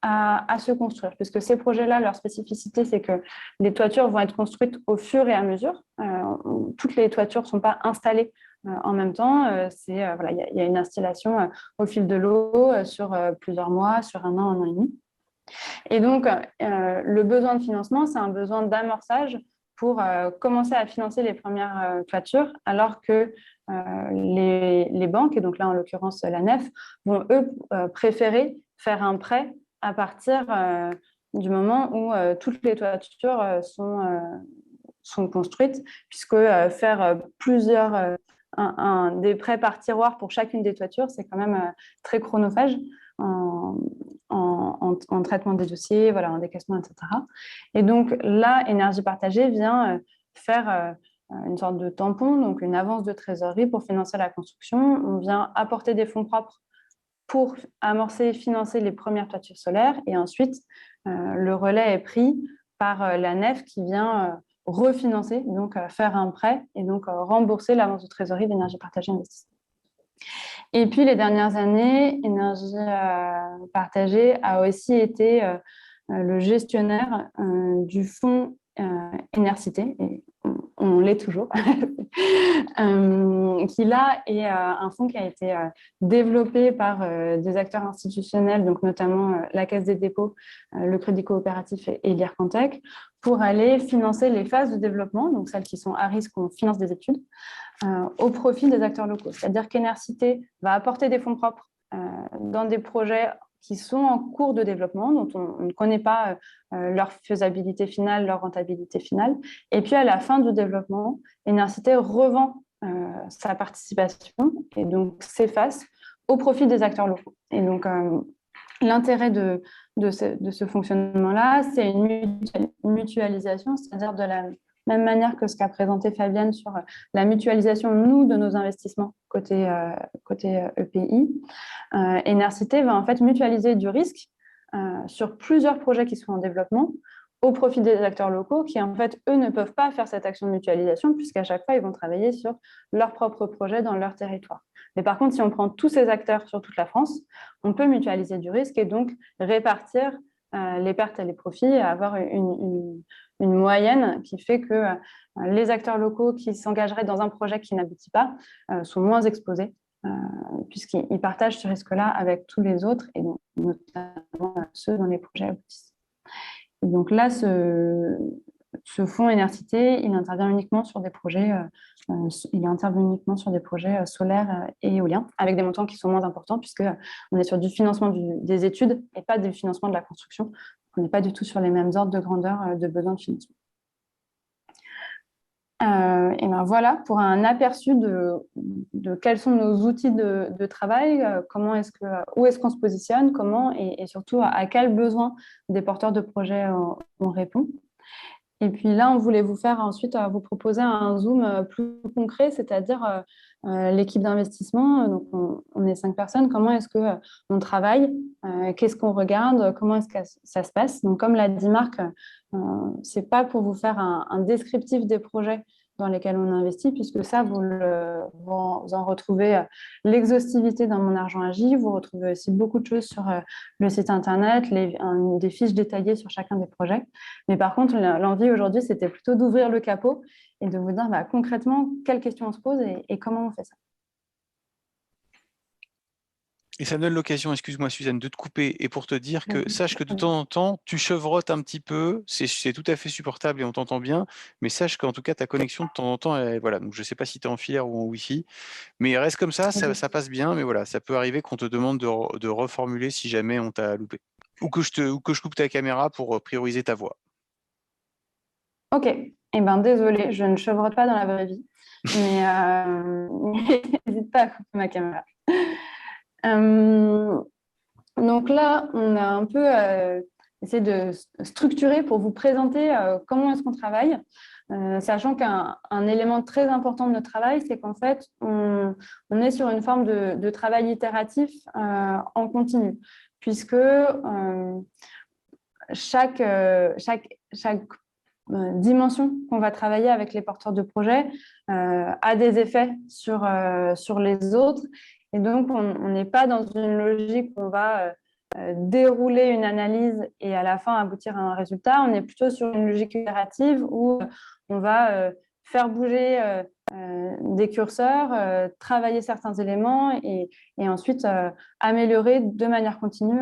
à se construire, puisque ces projets-là, leur spécificité, c'est que les toitures vont être construites au fur et à mesure. Toutes les toitures ne sont pas installées en même temps. Il y a une installation au fil de l'eau sur plusieurs mois, sur un an et demi. Et donc, le besoin de financement, c'est un besoin d'amorçage pour commencer à financer les premières toitures, alors que les banques, et donc là, en l'occurrence, la NEF, vont, eux, préférer faire un prêt à partir du moment où toutes les toitures sont construites, puisque faire des prêts par tiroir pour chacune des toitures, c'est quand même très chronophage en traitement des dossiers, voilà, en décaissement, etc. Et donc là, énergie partagée vient faire une sorte de tampon, donc une avance de trésorerie pour financer la construction. On vient apporter des fonds propres pour amorcer et financer les premières toitures solaires. Et ensuite, le relais est pris par la nef qui vient refinancer, donc faire un prêt et donc rembourser l'avance de trésorerie d'énergie partagée investissement. Et puis, les dernières années, Énergie partagée a aussi été le gestionnaire du fonds Énercité, et on l'est toujours, qui là est un fonds qui a été développé par des acteurs institutionnels, donc notamment la Caisse des dépôts, le Crédit coopératif et l'IRCANTEC, pour aller financer les phases de développement, donc celles qui sont à risque où on finance des études, au profit des acteurs locaux. C'est-à-dire qu'Énercité va apporter des fonds propres dans des projets qui sont en cours de développement, dont on ne connaît pas leur faisabilité finale, leur rentabilité finale. Et puis, à la fin du développement, Énercité revend sa participation et donc s'efface au profit des acteurs locaux. Et donc, l'intérêt de ce fonctionnement-là, c'est une mutualisation, c'est-à-dire de la même manière que ce qu'a présenté Fabienne sur la mutualisation, nous, de nos investissements côté EPI. Énercité va en fait mutualiser du risque sur plusieurs projets qui sont en développement au profit des acteurs locaux qui, en fait, eux, ne peuvent pas faire cette action de mutualisation puisqu'à chaque fois, ils vont travailler sur leurs propres projets dans leur territoire. Mais par contre, si on prend tous ces acteurs sur toute la France, on peut mutualiser du risque et donc répartir les pertes et les profits et avoir une moyenne qui fait que les acteurs locaux qui s'engageraient dans un projet qui n'aboutit pas sont moins exposés puisqu'ils partagent ce risque-là avec tous les autres et donc, notamment ceux dont les projets aboutissent. Et donc là, ce fonds Énercité, il intervient uniquement sur des projets, solaires et éoliens, avec des montants qui sont moins importants, puisqu'on est sur du financement des études et pas du financement de la construction. On n'est pas du tout sur les mêmes ordres de grandeur de besoin de financement. Et ben voilà pour un aperçu de quels sont nos outils de travail, où est-ce qu'on se positionne, comment et surtout à quels besoins des porteurs de projets on répond. Et puis là, on voulait vous faire ensuite vous proposer un zoom plus concret, c'est-à-dire l'équipe d'investissement. Donc, on est 5 personnes. Comment est-ce qu'on travaille? Qu'est-ce qu'on regarde? Comment est-ce que ça se passe? Donc, comme l'a dit Marc, ce n'est pas pour vous faire un descriptif des projets dans lesquels on investit, puisque ça, vous en retrouvez l'exhaustivité dans Mon Argent Agit. Vous retrouvez aussi beaucoup de choses sur le site internet, des fiches détaillées sur chacun des projets. Mais par contre, l'envie aujourd'hui, c'était plutôt d'ouvrir le capot et de vous dire concrètement quelles questions on se pose et comment on fait ça. Et ça me donne l'occasion, excuse-moi Suzanne, de te couper et pour te dire que sache que de temps en temps, tu chevrottes un petit peu, c'est tout à fait supportable et on t'entend bien, mais sache qu'en tout cas, ta connexion de temps en temps, voilà, donc je ne sais pas si tu es en filaire ou en Wi-Fi, mais reste comme ça, ça passe bien, mais voilà, ça peut arriver qu'on te demande de reformuler si jamais on t'a loupé. Ou que je coupe ta caméra pour prioriser ta voix. Ok, eh ben, désolée, je ne chevrotte pas dans la vraie vie, mais n'hésite pas à couper ma caméra. Donc là, on a un peu essayé de structurer pour vous présenter comment est-ce qu'on travaille, sachant qu'un élément très important de notre travail, c'est qu'en fait, on est sur une forme de travail itératif en continu, puisque chaque dimension qu'on va travailler avec les porteurs de projets a des effets sur les autres. Et donc, on n'est pas dans une logique où on va dérouler une analyse et à la fin aboutir à un résultat. On est plutôt sur une logique itérative où on va faire bouger des curseurs, travailler certains éléments et ensuite améliorer de manière continue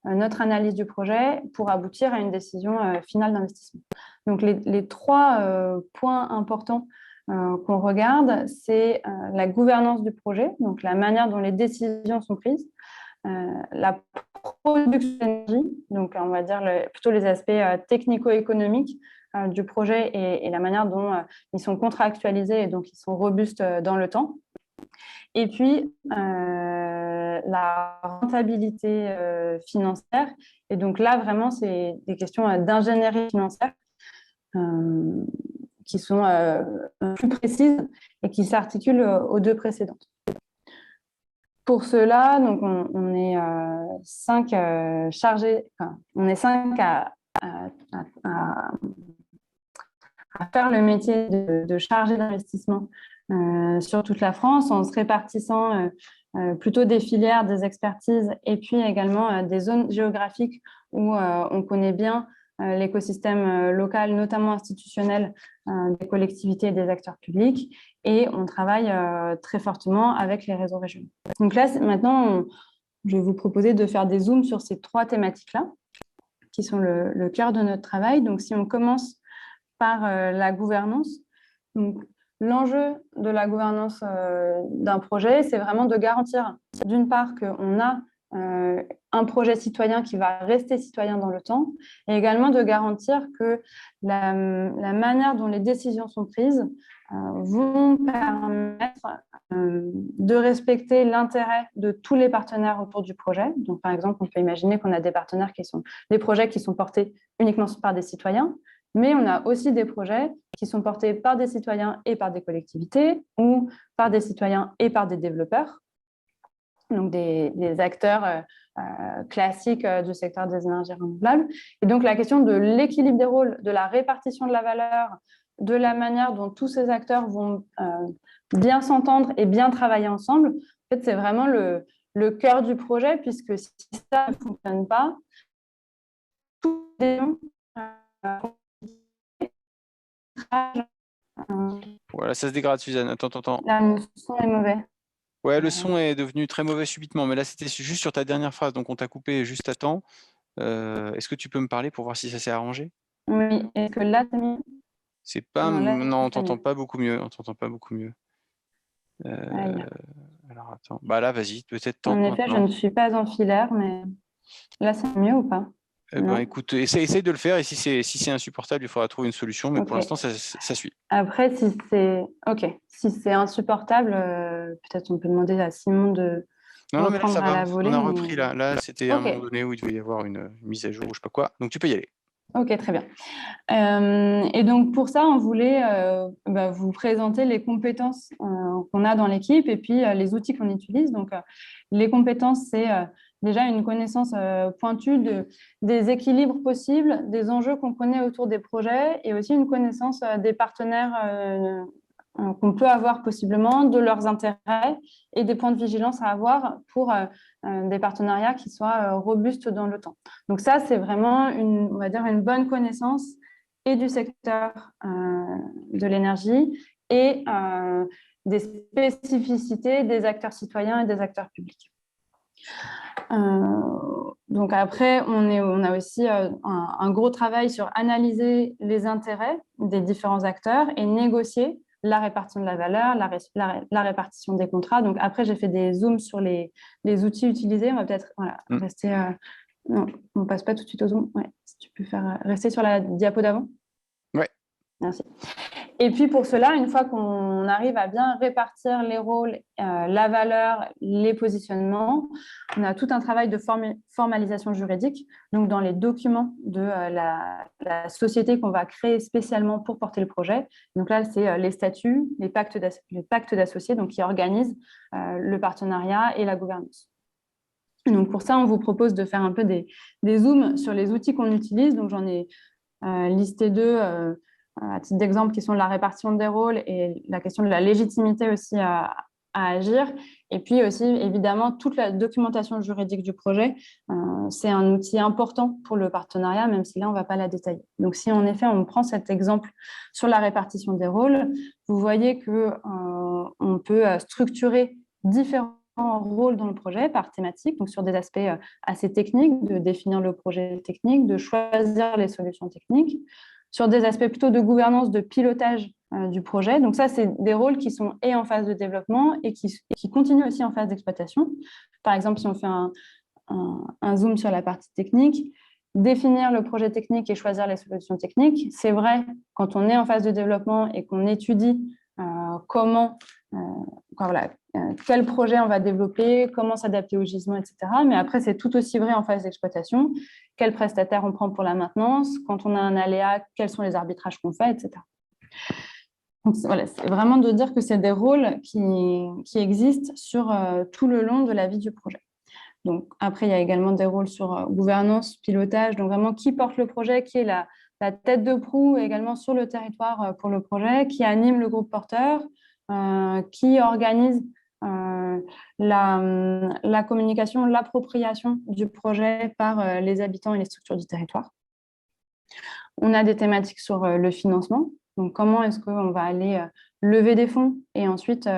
notre analyse du projet pour aboutir à une décision finale d'investissement. Donc, les 3 points importants qu'on regarde, c'est la gouvernance du projet, donc la manière dont les décisions sont prises, la production d'énergie, donc on va dire plutôt les aspects technico-économiques du projet et la manière dont ils sont contractualisés et donc ils sont robustes dans le temps. Et puis, la rentabilité financière. Et donc là, vraiment, c'est des questions d'ingénierie financière qui sont plus précises et qui s'articulent aux 2 précédentes. Pour cela, donc on est 5 chargés, enfin, on est 5 à faire le métier de chargé d'investissement sur toute la France, en se répartissant plutôt des filières, des expertises et puis également des zones géographiques où on connaît bien l'écosystème local, notamment institutionnel, des collectivités et des acteurs publics, et on travaille très fortement avec les réseaux régionaux. Donc là, maintenant, je vais vous proposer de faire des zooms sur ces 3 thématiques-là, qui sont le cœur de notre travail. Donc si on commence par la gouvernance, donc l'enjeu de la gouvernance d'un projet, c'est vraiment de garantir, d'une part, qu'on a un projet citoyen qui va rester citoyen dans le temps, et également de garantir que la manière dont les décisions sont prises vont permettre de respecter l'intérêt de tous les partenaires autour du projet. Donc, par exemple, on peut imaginer qu'on a des partenaires qui sont des projets qui sont portés uniquement par des citoyens, mais on a aussi des projets qui sont portés par des citoyens et par des collectivités, ou par des citoyens et par des développeurs, donc des acteurs classiques du secteur des énergies renouvelables. Et donc la question de l'équilibre des rôles, de la répartition de la valeur, de la manière dont tous ces acteurs vont bien s'entendre et bien travailler ensemble, en fait, c'est vraiment le cœur du projet, puisque si ça ne fonctionne pas, tous les Voilà, ça se dégrade, Suzanne. Attends. Là, le son est mauvais. Ouais, le son est devenu très mauvais subitement, mais là, c'était juste sur ta dernière phrase, donc on t'a coupé juste à temps. Est-ce que tu peux me parler pour voir si ça s'est arrangé? Oui, est-ce que là, c'est mieux? C'est pas... Non, là, Non, on c'est t'entend mieux. pas beaucoup mieux. On t'entend pas beaucoup mieux. Aïe. Alors, attends. Bah là, vas-y, peut-être tente En effet, je maintenant. ne suis pas en filaire, mais là, c'est mieux ou pas? Eh ben, Non. écoute, essaye de le faire, et si c'est insupportable, il faudra trouver une solution, mais pour Ok. l'instant, ça suit. Après, si c'est insupportable, peut-être on peut demander à Simon de Non, mais là, ça reprendre à va. la volée. On a Mais... repris, là. Là, c'était à un Ok, moment donné où il devait y avoir une mise à jour ou je sais pas quoi. Donc, tu peux y aller. ok, très bien. Et donc, pour ça, on voulait vous présenter les compétences qu'on a dans l'équipe et puis les outils qu'on utilise. Donc, les compétences, c'est déjà une connaissance pointue des équilibres possibles, des enjeux qu'on connaît autour des projets, et aussi une connaissance des partenaires qu'on peut avoir possiblement, de leurs intérêts et des points de vigilance à avoir pour des partenariats qui soient robustes dans le temps. Donc ça, c'est vraiment on va dire une bonne connaissance et du secteur de l'énergie et des spécificités des acteurs citoyens et des acteurs publics. Donc après, on a aussi un gros travail sur analyser les intérêts des différents acteurs et négocier la répartition de la valeur, la répartition des contrats. Donc après, j'ai fait des zooms sur les outils utilisés. On va peut-être rester... non, on ne passe pas tout de suite au zoom. Ouais, si tu peux rester sur la diapo d'avant. Ouais. Merci. Et puis pour cela, une fois qu'on arrive à bien répartir les rôles, la valeur, les positionnements, on a tout un travail de formalisation juridique, donc dans les documents de la société qu'on va créer spécialement pour porter le projet. Donc là, c'est les statuts, les pactes d'associés, donc qui organisent le partenariat et la gouvernance. Donc pour ça, on vous propose de faire un peu des zooms sur les outils qu'on utilise. Donc j'en ai listé 2 à titre d'exemple, qui sont la répartition des rôles et la question de la légitimité aussi à agir. Et puis aussi, évidemment, toute la documentation juridique du projet, c'est un outil important pour le partenariat, même si là, on ne va pas la détailler. Donc, si en effet, on prend cet exemple sur la répartition des rôles, vous voyez qu'on peut structurer différents rôles dans le projet par thématique, donc sur des aspects assez techniques, de définir le projet technique, de choisir les solutions techniques, sur des aspects plutôt de gouvernance, de pilotage du projet. Donc ça, c'est des rôles qui sont et en phase de développement et qui continuent aussi en phase d'exploitation. Par exemple, si on fait un zoom sur la partie technique, définir le projet technique et choisir les solutions techniques, c'est vrai quand on est en phase de développement et qu'on étudie quel projet on va développer, comment s'adapter au gisement, etc. Mais après, c'est tout aussi vrai en phase d'exploitation. Quel prestataire on prend pour la maintenance? Quand on a un aléa, quels sont les arbitrages qu'on fait, etc. Donc, voilà, c'est vraiment de dire que c'est des rôles qui existent sur tout le long de la vie du projet. Donc, après, il y a également des rôles sur gouvernance, pilotage, donc vraiment qui porte le projet, qui est la tête de proue également sur le territoire pour le projet, qui anime le groupe porteur, qui organise la communication, l'appropriation du projet par les habitants et les structures du territoire. On a des thématiques sur le financement, donc comment est-ce qu'on va aller lever des fonds et ensuite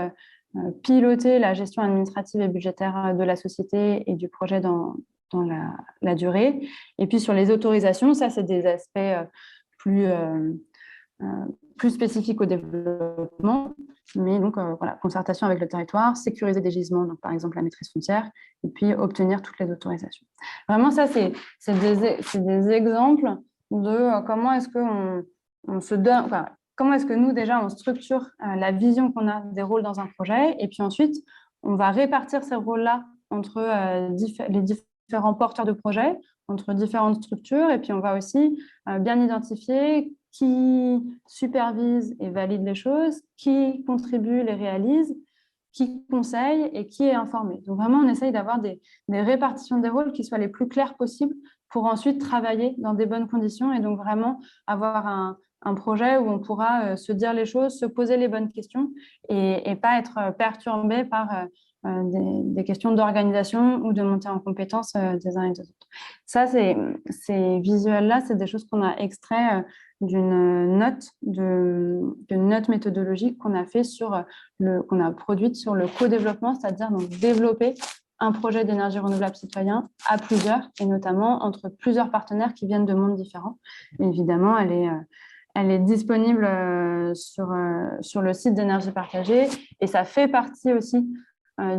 piloter la gestion administrative et budgétaire de la société et du projet dans la durée. Et puis sur les autorisations, ça c'est des aspects plus spécifiques au développement, mais donc voilà, concertation avec le territoire, sécuriser des gisements, donc par exemple la maîtrise foncière, et puis obtenir toutes les autorisations. Vraiment, ça c'est des exemples de comment est-ce qu'on se donne, enfin, comment est-ce que nous déjà on structure la vision qu'on a des rôles dans un projet, et puis ensuite on va répartir ces rôles-là entre les différents porteurs de projets, entre différentes structures, et puis on va aussi bien identifier qui supervise et valide les choses, qui contribue, les réalise, qui conseille et qui est informé. Donc vraiment, on essaye d'avoir des répartitions des rôles qui soient les plus claires possibles pour ensuite travailler dans des bonnes conditions et donc vraiment avoir un projet où on pourra se dire les choses, se poser les bonnes questions et pas être perturbé par des questions d'organisation ou de montée en compétences des uns et des autres. Ça, ces visuels-là, c'est des choses qu'on a extraits d'une note méthodologique qu'on a fait qu'on a produite sur le co-développement, c'est-à-dire donc développer un projet d'énergie renouvelable citoyen à plusieurs, et notamment entre plusieurs partenaires qui viennent de mondes différents. Et évidemment, elle est disponible sur le site d'énergie partagée, et ça fait partie aussi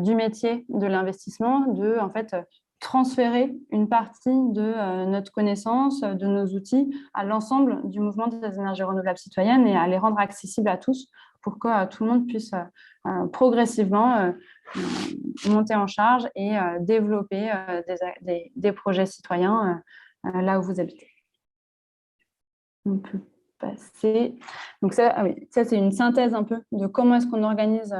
du métier de l'investissement, de en fait transférer une partie de notre connaissance, de nos outils à l'ensemble du mouvement des énergies renouvelables citoyennes et à les rendre accessibles à tous pour que tout le monde puisse progressivement monter en charge et développer des projets citoyens là où vous habitez. On peut passer. Donc ça, oui, ça c'est une synthèse un peu de comment est-ce qu'on organise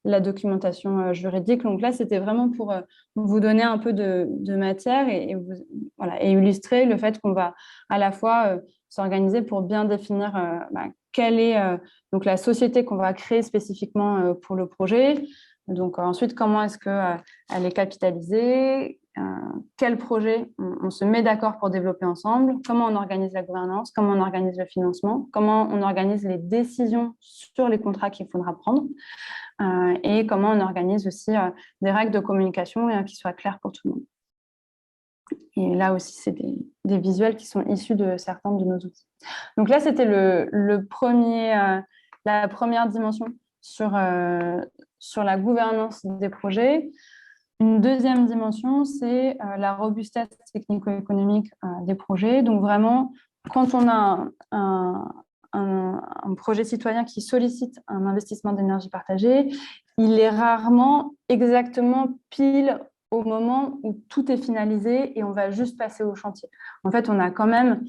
la documentation juridique. Donc là, c'était vraiment pour vous donner un peu de matière et illustrer le fait qu'on va à la fois s'organiser pour bien définir quelle est donc la société qu'on va créer spécifiquement pour le projet. Donc ensuite, comment est-ce qu'elle est capitalisée, quel projet on se met d'accord pour développer ensemble, comment on organise la gouvernance, comment on organise le financement, comment on organise les décisions sur les contrats qu'il faudra prendre et comment on organise aussi des règles de communication qui soient claires pour tout le monde. Et là aussi, c'est des visuels qui sont issus de certains de nos outils. Donc là, c'était la première dimension sur la gouvernance des projets. Une deuxième dimension, c'est la robustesse technico-économique des projets. Donc vraiment, quand on a un projet citoyen qui sollicite un investissement d'énergie partagée, il est rarement exactement pile au moment où tout est finalisé et on va juste passer au chantier. En fait, on a quand même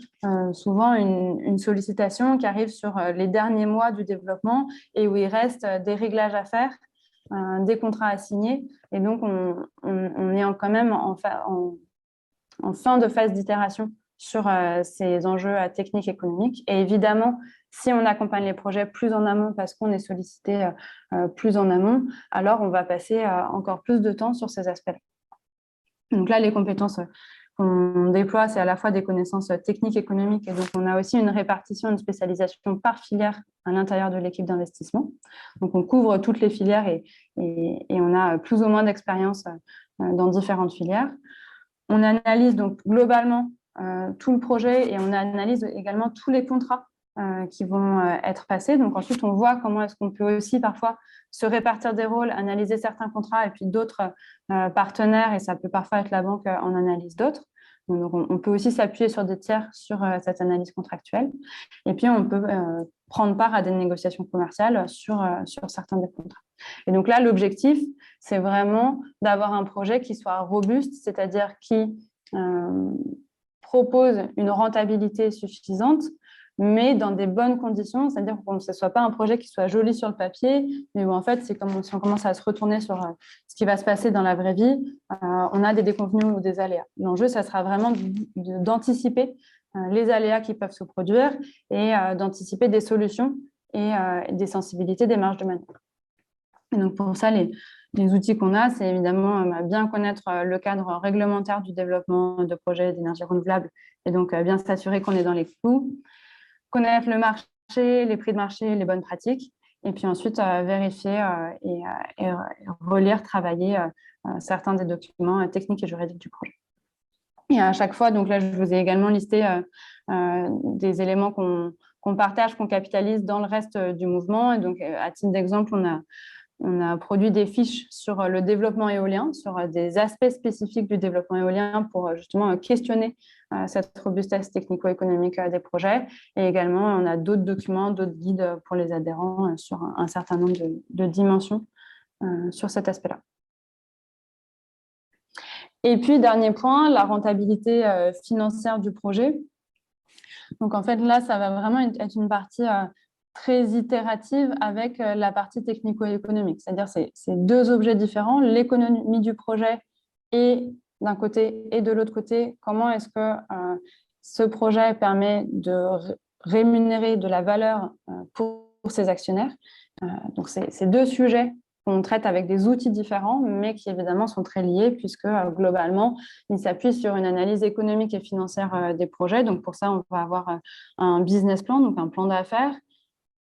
souvent une sollicitation qui arrive sur les derniers mois du développement et où il reste des réglages à faire, des contrats à signer. Et donc, on est quand même en fin de phase d'itération sur ces enjeux techniques et économiques. Et évidemment, si on accompagne les projets plus en amont parce qu'on est sollicité plus en amont, alors on va passer encore plus de temps sur ces aspects-là. Donc là, les compétences qu'on déploie, c'est à la fois des connaissances techniques, économiques, et donc on a aussi une répartition, une spécialisation par filière à l'intérieur de l'équipe d'investissement. Donc on couvre toutes les filières et on a plus ou moins d'expérience dans différentes filières. On analyse donc globalement tout le projet et on analyse également tous les contrats qui vont être passés. Donc ensuite, on voit comment est-ce qu'on peut aussi parfois se répartir des rôles, analyser certains contrats et puis d'autres partenaires, et ça peut parfois être la banque en analyse d'autres. Donc on peut aussi s'appuyer sur des tiers sur cette analyse contractuelle. Et puis on peut prendre part à des négociations commerciales sur certains des contrats. Et donc là, l'objectif, c'est vraiment d'avoir un projet qui soit robuste, c'est-à-dire qui propose une rentabilité suffisante, mais dans des bonnes conditions, c'est-à-dire que ce ne soit pas un projet qui soit joli sur le papier, mais où en fait, c'est comme si on commence à se retourner sur ce qui va se passer dans la vraie vie, on a des déconvenus ou des aléas. L'enjeu, ça sera vraiment d'anticiper les aléas qui peuvent se produire et d'anticiper des solutions et des sensibilités, des marges de manœuvre. Et donc, pour ça, les outils qu'on a, c'est évidemment bien connaître le cadre réglementaire du développement de projets d'énergie renouvelable et donc bien s'assurer qu'on est dans les clous, connaître le marché, les prix de marché, les bonnes pratiques, et puis ensuite vérifier et relire, travailler certains des documents techniques et juridiques du projet. Et à chaque fois, donc là, je vous ai également listé des éléments qu'on partage, qu'on capitalise dans le reste du mouvement. Et donc, à titre d'exemple, on a produit des fiches sur le développement éolien, sur des aspects spécifiques du développement éolien pour justement questionner cette robustesse technico-économique des projets. Et également, on a d'autres documents, d'autres guides pour les adhérents sur un certain nombre de dimensions sur cet aspect-là. Et puis, dernier point, la rentabilité financière du projet. Donc, en fait, là, ça va vraiment être une partie très itérative avec la partie technico-économique. C'est-à-dire c'est deux objets différents, l'économie du projet et d'un côté et de l'autre côté, comment est-ce que ce projet permet de rémunérer de la valeur pour ses actionnaires. Donc, c'est deux sujets qu'on traite avec des outils différents, mais qui évidemment sont très liés puisque globalement, ils s'appuient sur une analyse économique et financière des projets. Donc, pour ça, on va avoir un business plan, donc un plan d'affaires,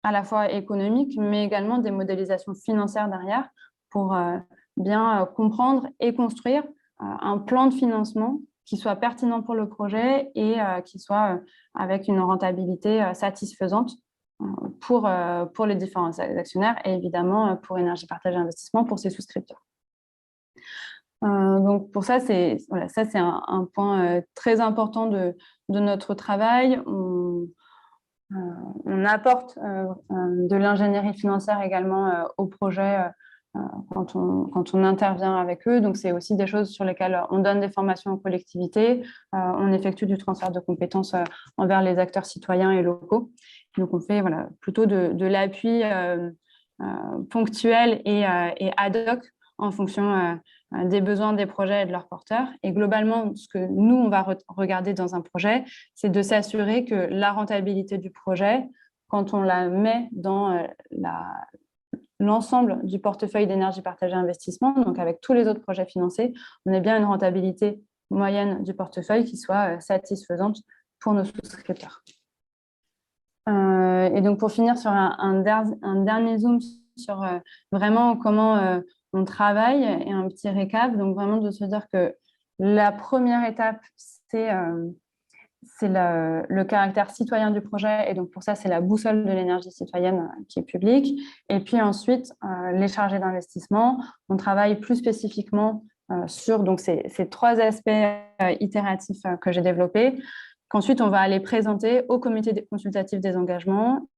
à la fois économique, mais également des modélisations financières derrière pour bien comprendre et construire un plan de financement qui soit pertinent pour le projet et qui soit avec une rentabilité satisfaisante pour les différents actionnaires et évidemment pour Énergie Partagée Investissement, pour ses souscripteurs. Donc pour ça, c'est un point très important de notre travail. On apporte de l'ingénierie financière également au projet quand on intervient avec eux. Donc, c'est aussi des choses sur lesquelles on donne des formations aux collectivités. On effectue du transfert de compétences envers les acteurs citoyens et locaux. Donc, on fait plutôt de l'appui ponctuel et ad hoc en fonction des besoins des projets et de leurs porteurs. Et globalement, ce que nous, on va regarder dans un projet, c'est de s'assurer que la rentabilité du projet, quand on la met dans l'ensemble du portefeuille d'énergie partagée investissement, donc avec tous les autres projets financés, on ait bien une rentabilité moyenne du portefeuille qui soit satisfaisante pour nos souscripteurs. Et donc, pour finir sur un dernier zoom sur vraiment comment on travaille et un petit récap, donc vraiment de se dire que la première étape, c'est le caractère citoyen du projet, et donc pour ça, c'est la boussole de l'énergie citoyenne qui est publique. Et puis ensuite, les chargés d'investissement, on travaille plus spécifiquement sur donc, ces trois aspects itératifs que j'ai développés, qu'ensuite on va aller présenter au comité consultatif des engagements,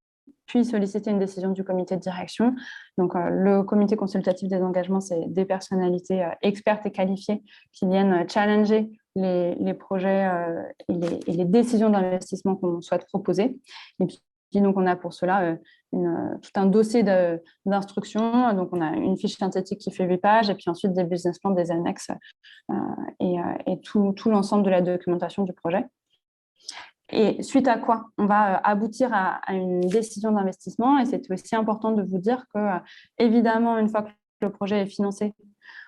puis solliciter une décision du comité de direction. Donc, le comité consultatif des engagements, c'est des personnalités expertes et qualifiées qui viennent challenger les projets et les décisions d'investissement qu'on souhaite proposer. Et puis, donc, on a pour cela tout un dossier d'instruction. Donc, on a une fiche synthétique qui fait 8 pages et puis ensuite des business plans, des annexes et tout l'ensemble de la documentation du projet. Et suite à quoi on va aboutir à une décision d'investissement. Et c'est aussi important de vous dire que, évidemment, une fois que le projet est financé,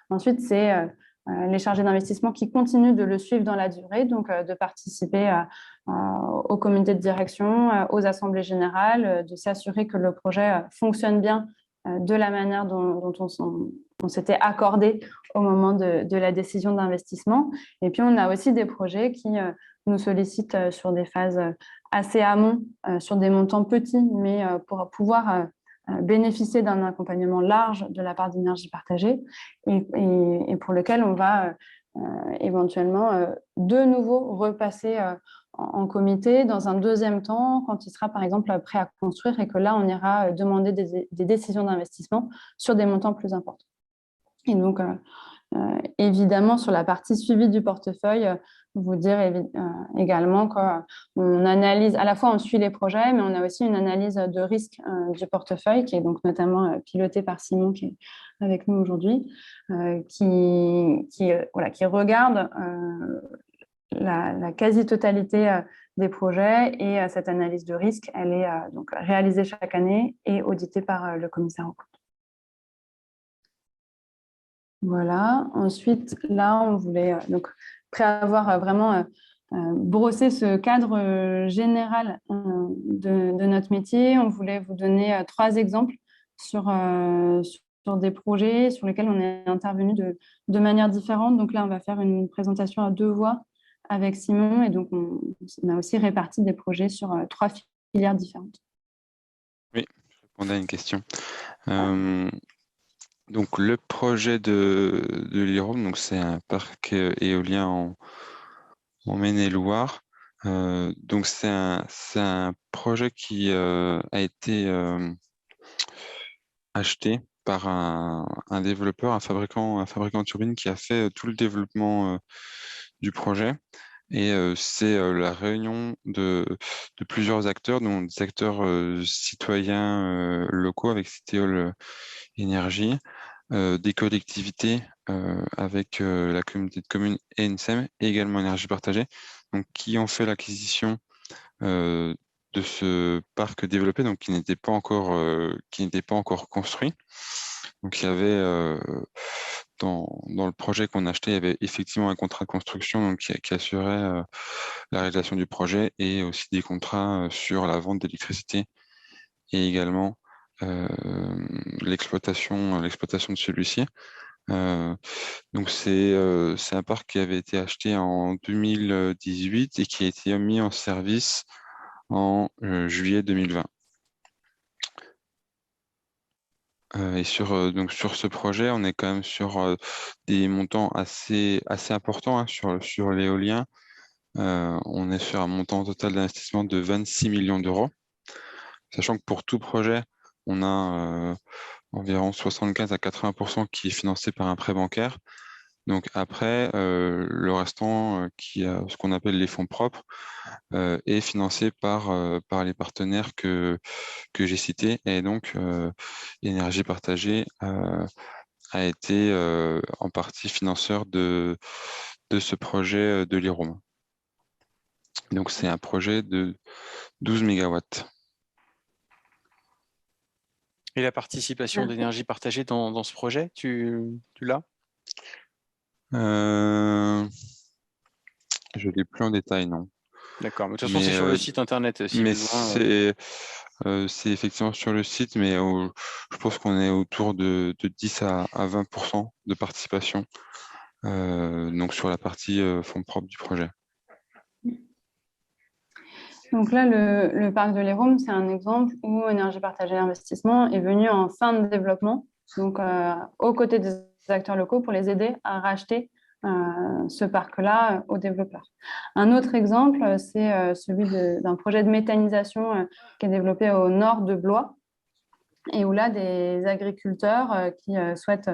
ensuite, c'est les chargés d'investissement qui continuent de le suivre dans la durée, donc de participer au comité de direction, aux assemblées générales, de s'assurer que le projet fonctionne bien de la manière dont on s'était accordé au moment de la décision d'investissement. Et puis, on a aussi des projets qui nous sollicitent sur des phases assez amont, sur des montants petits, mais pour pouvoir bénéficier d'un accompagnement large de la part d'énergie partagée et pour lequel on va éventuellement de nouveau repasser en comité dans un deuxième temps quand il sera par exemple prêt à construire et que là on ira demander des décisions d'investissement sur des montants plus importants. Et donc évidemment, sur la partie suivi du portefeuille, vous dire également qu'on analyse, à la fois on suit les projets, mais on a aussi une analyse de risque du portefeuille qui est donc notamment pilotée par Simon qui est avec nous aujourd'hui, qui regarde la quasi-totalité des projets et cette analyse de risque, elle est donc réalisée chaque année et auditée par le commissaire aux comptes. Voilà. Ensuite, là, on voulait, donc, après avoir vraiment brossé ce cadre général de notre métier, on voulait vous donner 3 exemples sur des projets sur lesquels on est intervenu de manière différente. Donc là, on va faire une présentation à 2 voix avec Simon et donc on a aussi réparti des projets sur 3 filières différentes. Oui, je répondais à une question. Donc, le projet de l'IROM, donc c'est un parc éolien en Maine-et-Loire. Donc, c'est un projet qui a été acheté par un développeur, un fabricant de turbines qui a fait tout le développement du projet. Et c'est la réunion de plusieurs acteurs, dont des acteurs citoyens locaux avec Citéol Énergie, des collectivités avec la communauté de communes et ENSEM, et également Énergie Partagée, donc, qui ont fait l'acquisition de ce parc développé, donc qui n'était pas encore construit. Donc il y avait dans le projet qu'on achetait, il y avait effectivement un contrat de construction donc, qui assurait la réalisation du projet et aussi des contrats sur la vente d'électricité et également l'exploitation de celui-ci. Donc c'est un parc qui avait été acheté en 2018 et qui a été mis en service en juillet 2020. Et donc sur ce projet, on est quand même sur des montants assez importants hein, sur l'éolien. On est sur un montant total d'investissement de 26 millions d'euros, sachant que pour tout projet, on a environ 75 à 80% qui est financé par un prêt bancaire. Donc après, le restant, ce qu'on appelle les fonds propres, est financé par les partenaires que j'ai cités. Et donc, Énergie Partagée a été en partie financeur de ce projet de l'IROM. Donc, c'est un projet de 12 mégawatts. Et la participation d'Énergie Partagée dans ce projet, tu l'as? Je ne l'ai plus en détail, non. D'accord, mais de toute façon, c'est sur le site internet. Si mais besoin, c'est effectivement sur le site, mais je pense qu'on est autour de 10 à 20% de participation donc sur la partie fonds propres du projet. Donc là, le parc de l'Hérault, c'est un exemple où Énergie Partagée Investissement est venu en fin de développement, donc aux côtés des acteurs locaux pour les aider à racheter ce parc-là aux développeurs. Un autre exemple, c'est celui d'un projet de méthanisation qui est développé au nord de Blois, et où là, des agriculteurs qui souhaitent,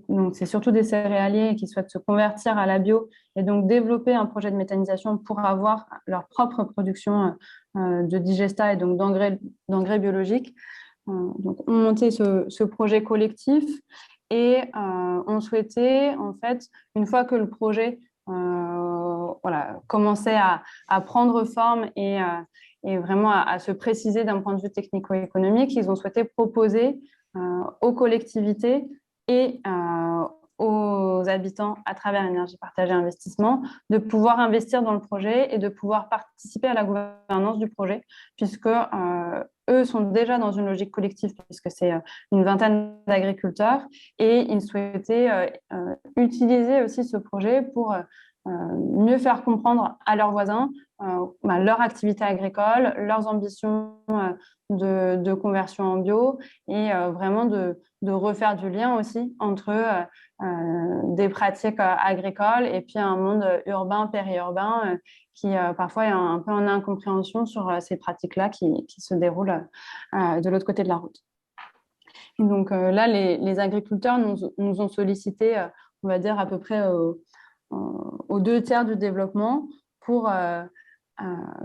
donc c'est surtout des céréaliers qui souhaitent se convertir à la bio et donc développer un projet de méthanisation pour avoir leur propre production de digesta et donc d'engrais biologiques. Donc, on montait ce projet collectif et on souhaitait, en fait, une fois que le projet commençait à prendre forme et vraiment à se préciser d'un point de vue technico-économique, ils ont souhaité proposer aux collectivités et aux habitants à travers Énergie Partagée Investissement de pouvoir investir dans le projet et de pouvoir participer à la gouvernance du projet, puisque eux sont déjà dans une logique collective, puisque c'est une vingtaine d'agriculteurs, et ils souhaitaient utiliser aussi ce projet pour mieux faire comprendre à leurs voisins leur activité agricole, leurs ambitions de conversion en bio et vraiment de refaire du lien aussi entre des pratiques agricoles et puis un monde urbain, périurbain qui parfois est un peu en incompréhension sur ces pratiques-là qui se déroulent de l'autre côté de la route. Et donc là, les agriculteurs nous ont sollicité on va dire à peu près aux 2/3 du développement pour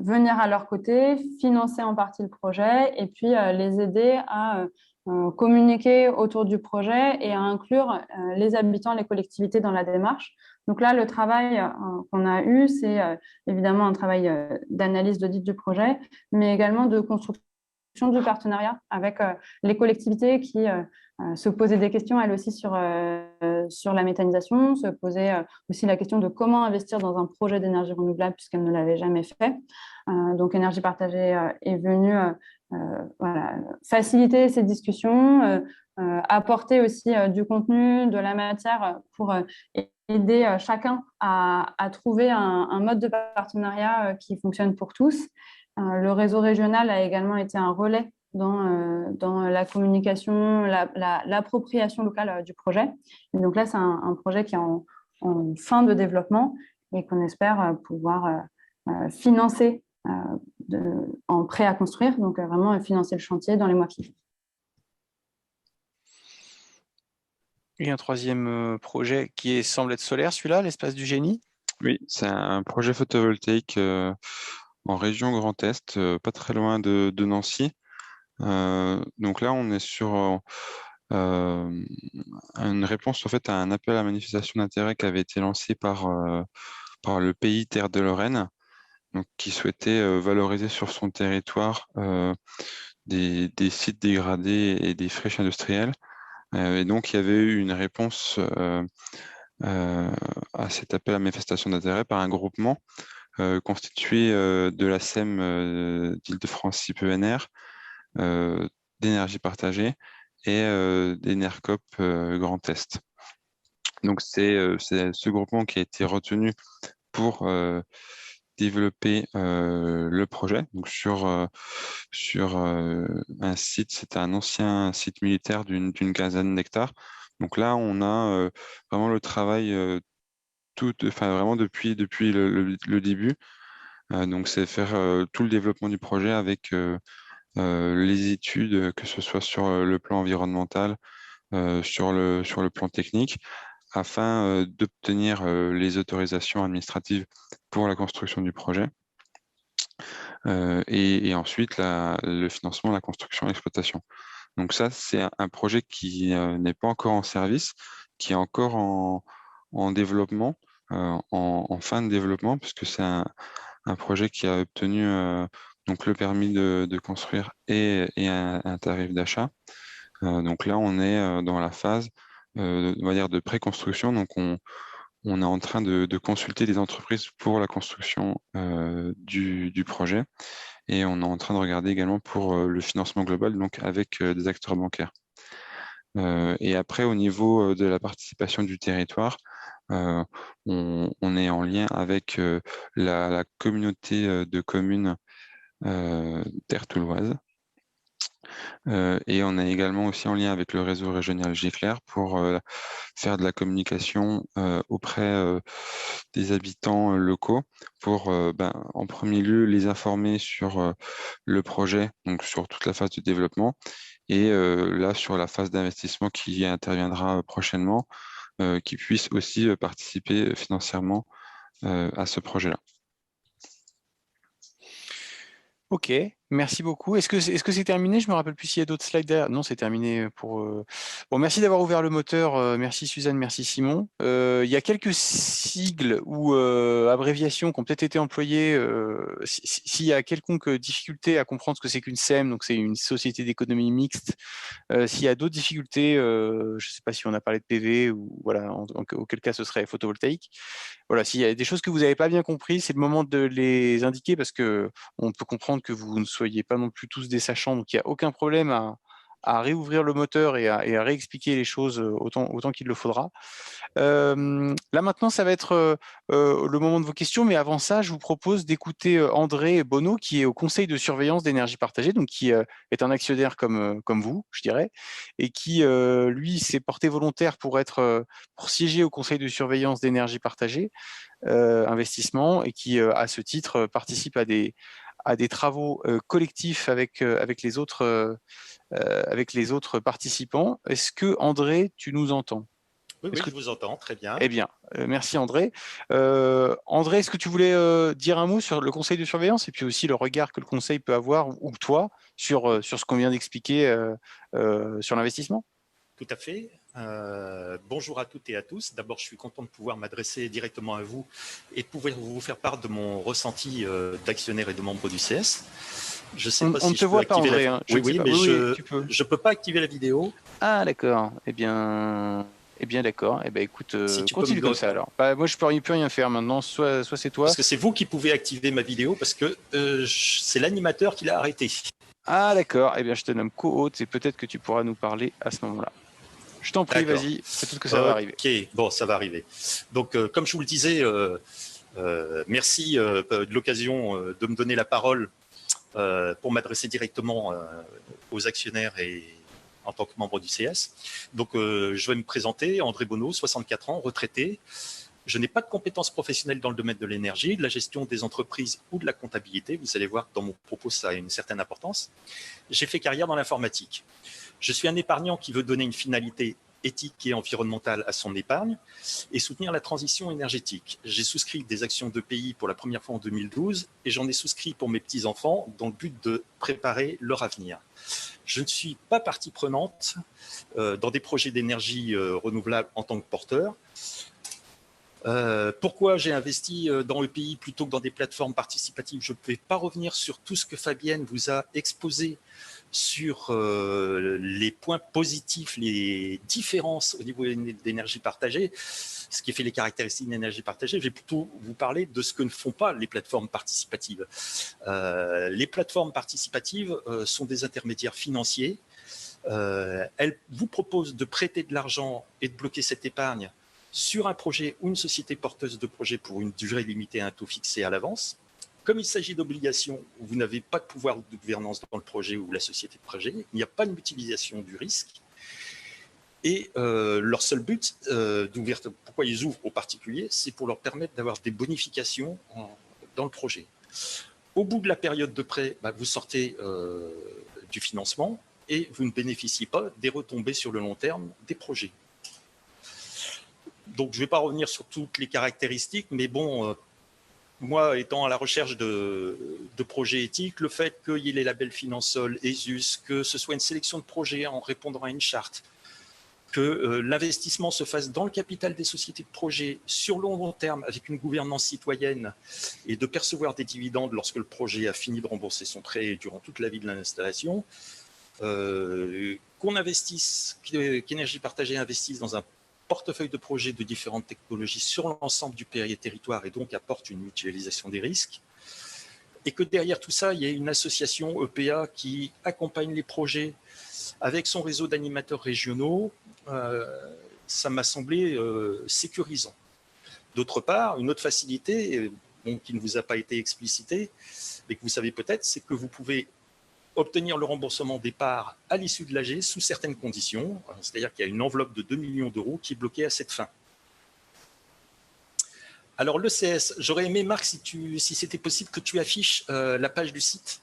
venir à leur côté, financer en partie le projet et puis les aider à communiquer autour du projet et à inclure les habitants, les collectivités dans la démarche. Donc là, le travail qu'on a eu, c'est évidemment un travail d'analyse, d'audit du projet, mais également de construction du partenariat avec les collectivités qui se posaient des questions, elles aussi, sur la méthanisation, se posaient aussi la question de comment investir dans un projet d'énergie renouvelable puisqu'elles ne l'avaient jamais fait. Donc, Énergie partagée est venue voilà, faciliter ces discussions, apporter aussi du contenu, de la matière pour aider chacun à trouver un mode de partenariat qui fonctionne pour tous. Le réseau régional a également été un relais dans la communication, l'appropriation locale du projet. Et donc là, c'est un projet qui est en fin de développement et qu'on espère pouvoir financer en prêt à construire, donc vraiment financer le chantier dans les mois qui viennent. Et un troisième projet qui semble être solaire, celui-là, l'espace du génie? Oui, c'est un projet photovoltaïque en région Grand Est, pas très loin de Nancy. Donc là, on est sur une réponse en fait à un appel à manifestation d'intérêt qui avait été lancé par le pays Terre de Lorraine, donc qui souhaitait valoriser sur son territoire des sites dégradés et des friches industrielles. Et donc, il y avait eu une réponse à cet appel à manifestation d'intérêt par un groupement constitué de la SEM d'Île-de-France CIPENR, d'énergie partagée et d'Enercop Grand Est. Donc, c'est ce groupement qui a été retenu pour développer le projet. Donc, sur un site, c'était un ancien site militaire d'une quinzaine d'hectares. Donc là, on a vraiment le travail vraiment depuis le début. Donc, c'est faire tout le développement du projet avec les études, que ce soit sur le plan environnemental, sur le plan technique, afin d'obtenir les autorisations administratives pour la construction du projet. Et ensuite, le financement, la construction et l'exploitation. Donc ça, c'est un projet qui n'est pas encore en service, qui est encore en développement, en fin de développement, puisque c'est un projet qui a obtenu donc le permis de construire et un tarif d'achat. Donc là, on est dans la phase, on va dire, de pré-construction. Donc on est en train de consulter des entreprises pour la construction du projet. Et on est en train de regarder également pour le financement global, donc avec des acteurs bancaires. Et après, au niveau de la participation du territoire, on est en lien avec la communauté de communes Terre Touloise. Et on est également aussi en lien avec le réseau régional Gifler pour faire de la communication auprès des habitants locaux pour, en premier lieu, les informer sur le projet, donc sur toute la phase de développement, et là, sur la phase d'investissement qui interviendra prochainement, qui puissent aussi participer financièrement à ce projet-là. Ok, merci beaucoup. Est-ce que c'est terminé? Je me rappelle plus s'il y a d'autres slides derrière. Non, c'est terminé pour. Bon, merci d'avoir ouvert le moteur. Merci Suzanne, merci Simon. Il y a quelques sigles ou abréviations qui ont peut-être été employées. S'il y a quelconque difficulté à comprendre ce que c'est qu'une SEM, donc c'est une société d'économie mixte. S'il y a d'autres difficultés, je ne sais pas si on a parlé de PV ou voilà, auquel cas ce serait photovoltaïque. Voilà, s'il y a des choses que vous n'avez pas bien compris, c'est le moment de les indiquer parce que on peut comprendre que vous ne soyez pas non plus tous des sachants, donc il n'y a aucun problème à réouvrir le moteur et à réexpliquer les choses autant qu'il le faudra. Là maintenant, ça va être le moment de vos questions, mais avant ça, je vous propose d'écouter André Bonneau, qui est au conseil de surveillance d'Énergie Partagée, donc qui est un actionnaire comme vous, je dirais, et qui, lui, s'est porté volontaire pour siéger au conseil de surveillance d'Énergie Partagée, investissement, et qui, à ce titre, participe à des travaux collectifs avec les autres participants. Est-ce que, André, tu nous entends? Oui, je vous entends, très bien. Eh bien, merci André. André, est-ce que tu voulais dire un mot sur le conseil de surveillance et puis aussi le regard que le conseil peut avoir, ou toi, sur ce qu'on vient d'expliquer sur l'investissement? Tout à fait. Bonjour à toutes et à tous. D'abord, je suis content de pouvoir m'adresser directement à vous et de pouvoir vous faire part de mon ressenti d'actionnaire et de membre du CS. Je sais pas on si ne te je peux voit pas, activer André. la... Oui, mais tu peux. je peux pas activer la vidéo. Ah, d'accord. Eh bien d'accord. Eh bien, écoute, Si tu continue peux me... comme ça alors. Bah, moi, je peux plus rien faire maintenant. Soit c'est toi. Parce que c'est vous qui pouvez activer ma vidéo parce que c'est l'animateur qui l'a arrêté. Ah, d'accord. Eh bien, je te nomme co-hôte et peut-être que tu pourras nous parler à ce moment-là. Je t'en prie, vas-y. Peut-être que ça va arriver. Ok, bon, ça va arriver. Donc, comme je vous le disais, merci de l'occasion de me donner la parole pour m'adresser directement aux actionnaires et en tant que membre du CS. Donc, je vais me présenter, André Bonneau, 64 ans, retraité. Je n'ai pas de compétences professionnelles dans le domaine de l'énergie, de la gestion des entreprises ou de la comptabilité. Vous allez voir que dans mon propos, ça a une certaine importance. J'ai fait carrière dans l'informatique. Je suis un épargnant qui veut donner une finalité éthique et environnementale à son épargne et soutenir la transition énergétique. J'ai souscrit des actions de pays pour la première fois en 2012 et j'en ai souscrit pour mes petits-enfants dans le but de préparer leur avenir. Je ne suis pas partie prenante dans des projets d'énergie renouvelable en tant que porteur. Pourquoi j'ai investi dans EPI plutôt que dans des plateformes participatives? Je ne vais pas revenir sur tout ce que Fabienne vous a exposé sur les points positifs, les différences au niveau d'énergie partagée, ce qui fait les caractéristiques d'énergie partagée. Je vais plutôt vous parler de ce que ne font pas les plateformes participatives. Les plateformes participatives sont des intermédiaires financiers. Elles vous proposent de prêter de l'argent et de bloquer cette épargne sur un projet ou une société porteuse de projet pour une durée limitée à un taux fixé à l'avance. Comme il s'agit d'obligations, vous n'avez pas de pouvoir de gouvernance dans le projet ou la société de projet, il n'y a pas de mutualisation du risque. Et leur seul but, pourquoi ils ouvrent aux particuliers, c'est pour leur permettre d'avoir des bonifications dans le projet. Au bout de la période de prêt, vous sortez du financement et vous ne bénéficiez pas des retombées sur le long terme des projets. Donc, je ne vais pas revenir sur toutes les caractéristiques, mais bon, moi, étant à la recherche de projets éthiques, le fait qu'il y ait les labels Finansol, ESUS, que ce soit une sélection de projets en répondant à une charte, que l'investissement se fasse dans le capital des sociétés de projets sur le long terme avec une gouvernance citoyenne et de percevoir des dividendes lorsque le projet a fini de rembourser son prêt durant toute la vie de l'installation, qu'on investisse, qu'Énergie Partagée investisse dans un portefeuille de projets de différentes technologies sur l'ensemble du territoire et donc apporte une mutualisation des risques. Et que derrière tout ça, il y a une association EPA qui accompagne les projets avec son réseau d'animateurs régionaux. Ça m'a semblé sécurisant. D'autre part, une autre facilité, qui ne vous a pas été explicitée, mais que vous savez peut-être, c'est que vous pouvez obtenir le remboursement des parts à l'issue de l'AG sous certaines conditions, c'est-à-dire qu'il y a une enveloppe de 2 millions d'euros qui est bloquée à cette fin. Alors le CS, j'aurais aimé, Marc, si c'était possible que tu affiches la page du site.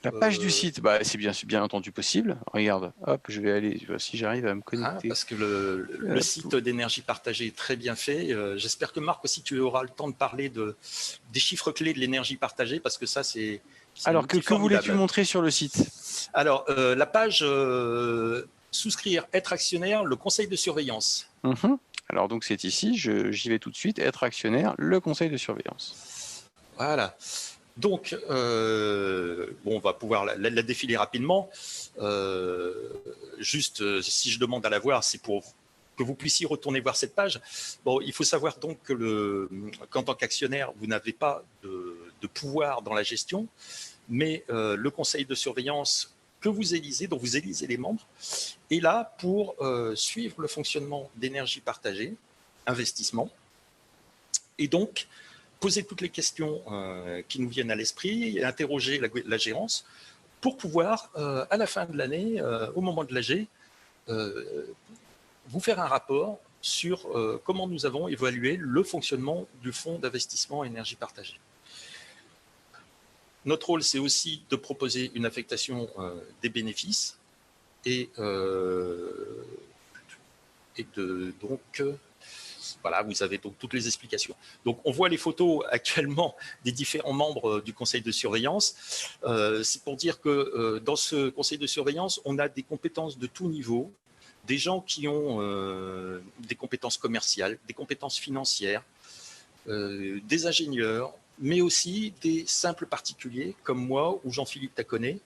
La page du site, c'est bien entendu possible. Regarde, hop, je vais aller, si j'arrive à me connecter. Parce que le site d'énergie partagée est très bien fait. J'espère que Marc aussi, tu auras le temps de parler des chiffres clés de l'énergie partagée, parce que ça, c'est... Alors, que voulais-tu montrer sur le site? Alors, la page souscrire, être actionnaire, le conseil de surveillance. Alors, donc, c'est ici, j'y vais tout de suite, être actionnaire, le conseil de surveillance. Voilà. Donc, on va pouvoir la défiler rapidement. Juste, si je demande à la voir, c'est pour que vous puissiez retourner voir cette page. Bon, il faut savoir donc qu'en tant qu'actionnaire, vous n'avez pas de pouvoir dans la gestion, mais le conseil de surveillance que vous élisez, dont vous élisez les membres, est là pour suivre le fonctionnement d'énergie partagée, investissement, et donc poser toutes les questions qui nous viennent à l'esprit et interroger la gérance pour pouvoir, à la fin de l'année, au moment de l'AG, vous faire un rapport sur comment nous avons évalué le fonctionnement du fonds d'investissement énergie partagée. Notre rôle, c'est aussi de proposer une affectation des bénéfices et Et voilà, vous avez donc toutes les explications. Donc, on voit les photos actuellement des différents membres du conseil de surveillance. C'est pour dire que dans ce conseil de surveillance, on a des compétences de tout niveau, des gens qui ont des compétences commerciales, des compétences financières, des ingénieurs, mais aussi des simples particuliers comme moi ou Jean-Philippe Taconnet,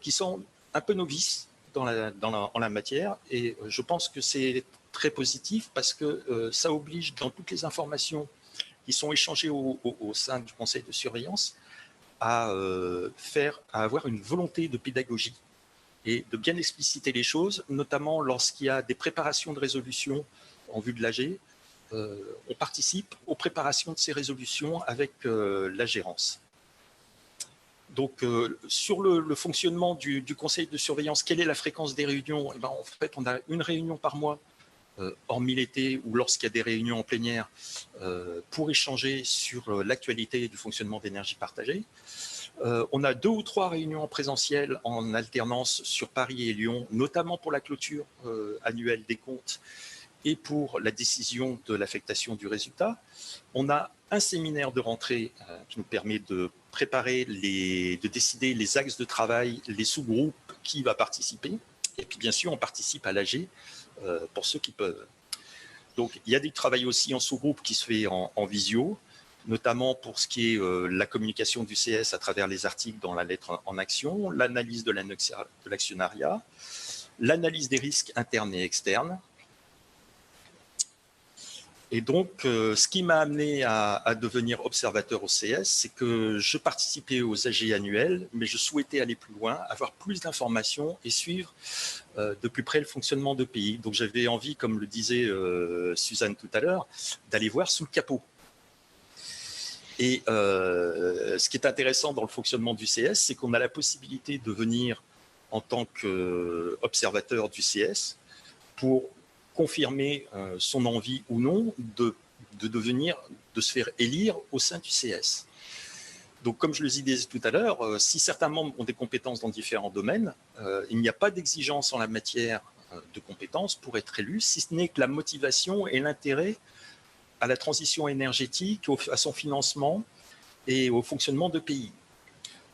qui sont un peu novices en la matière. Et je pense que c'est très positif parce que ça oblige dans toutes les informations qui sont échangées au sein du conseil de surveillance à avoir une volonté de pédagogie et de bien expliciter les choses, notamment lorsqu'il y a des préparations de résolution en vue de l'AG. On participe aux préparations de ces résolutions avec la gérance. Donc, sur le fonctionnement du conseil de surveillance, quelle est la fréquence des réunions? En fait, on a une réunion par mois, hormis l'été ou lorsqu'il y a des réunions en plénière, pour échanger sur l'actualité du fonctionnement d'énergie partagée. On a 2 ou 3 réunions en présentiel en alternance sur Paris et Lyon, notamment pour la clôture annuelle des comptes et pour la décision de l'affectation du résultat. On a un séminaire de rentrée qui nous permet de préparer, de décider les axes de travail, les sous-groupes, qui va participer. Et puis bien sûr, on participe à l'AG pour ceux qui peuvent. Donc il y a du travail aussi en sous-groupe qui se fait en visio, notamment pour ce qui est la communication du CS à travers les articles dans la lettre en action, l'analyse de l'actionnariat, l'analyse des risques internes et externes. Et donc, ce qui m'a amené à devenir observateur au CS, c'est que je participais aux AG annuels, mais je souhaitais aller plus loin, avoir plus d'informations et suivre de plus près le fonctionnement de pays. Donc, j'avais envie, comme le disait Suzanne tout à l'heure, d'aller voir sous le capot. Et ce qui est intéressant dans le fonctionnement du CS, c'est qu'on a la possibilité de venir en tant qu'observateur du CS pour confirmer son envie ou non de se faire élire au sein du CS. Donc, comme je le disais tout à l'heure, si certains membres ont des compétences dans différents domaines, il n'y a pas d'exigence en la matière de compétences pour être élu, si ce n'est que la motivation et l'intérêt à la transition énergétique, à son financement et au fonctionnement de pays.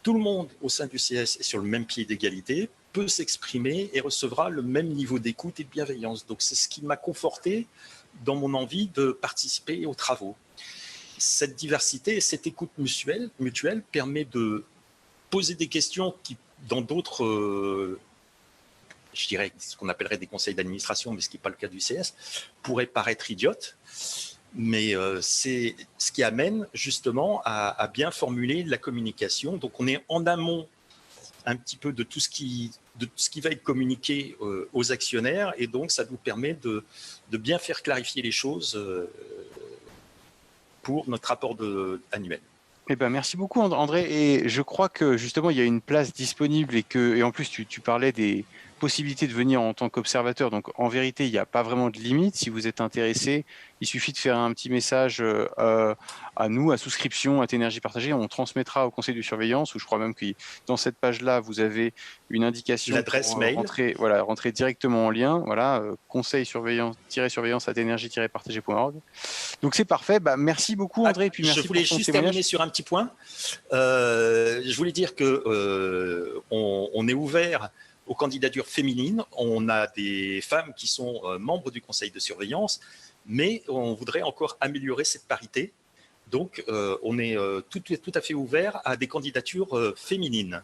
Tout le monde au sein du CS est sur le même pied d'égalité, peut s'exprimer et recevra le même niveau d'écoute et de bienveillance. Donc c'est ce qui m'a conforté dans mon envie de participer aux travaux. Cette diversité et cette écoute mutuelle permet de poser des questions qui, dans d'autres, je dirais ce qu'on appellerait des conseils d'administration, mais ce qui n'est pas le cas du CS, pourraient paraître idiotes. Mais c'est ce qui amène justement à bien formuler la communication. Donc on est en amont un petit peu de tout ce qui va être communiqué aux actionnaires, et donc ça nous permet de bien faire clarifier les choses pour notre rapport annuel. Eh ben, merci beaucoup André, et je crois que justement il y a une place disponible et en plus tu parlais des possibilités de venir en tant qu'observateur, donc en vérité il n'y a pas vraiment de limite. Si vous êtes intéressé, il suffit de faire un petit message à nous, à souscription à Énergie Partagée, on transmettra au conseil de surveillance, ou je crois même que dans cette page-là vous avez une indication, l'adresse mail, rentrer directement en lien, voilà, conseil surveillance à énergie-partagée.org. Donc c'est parfait, merci beaucoup André, et puis merci. Je voulais juste terminer sur un petit point. Je voulais dire que on est ouvert aux candidatures féminines. On a des femmes qui sont membres du conseil de surveillance, mais on voudrait encore améliorer cette parité. Donc, on est tout à fait ouvert à des candidatures féminines.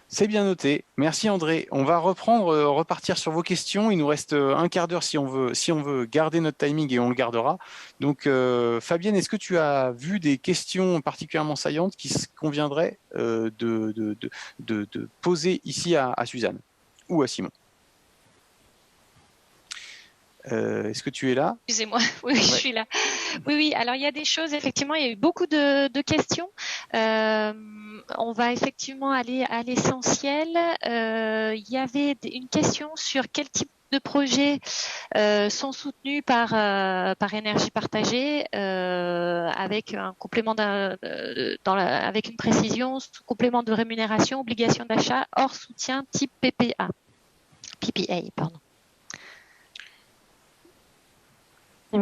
C'est bien noté. Merci André. On va repartir sur vos questions. Il nous reste un quart d'heure si on veut garder notre timing, et on le gardera. Donc Fabienne, est-ce que tu as vu des questions particulièrement saillantes qui conviendraient de poser ici à Suzanne ou à Simon? Est-ce que tu es là? Excusez-moi, oui, ouais. Je suis là. Oui, alors il y a des choses, effectivement, il y a eu beaucoup de questions. On va effectivement aller à l'essentiel. Il y avait une question sur quel type de projets sont soutenus par Énergie Partagée, avec un complément avec une précision, complément de rémunération, obligation d'achat hors soutien type PPA, pardon.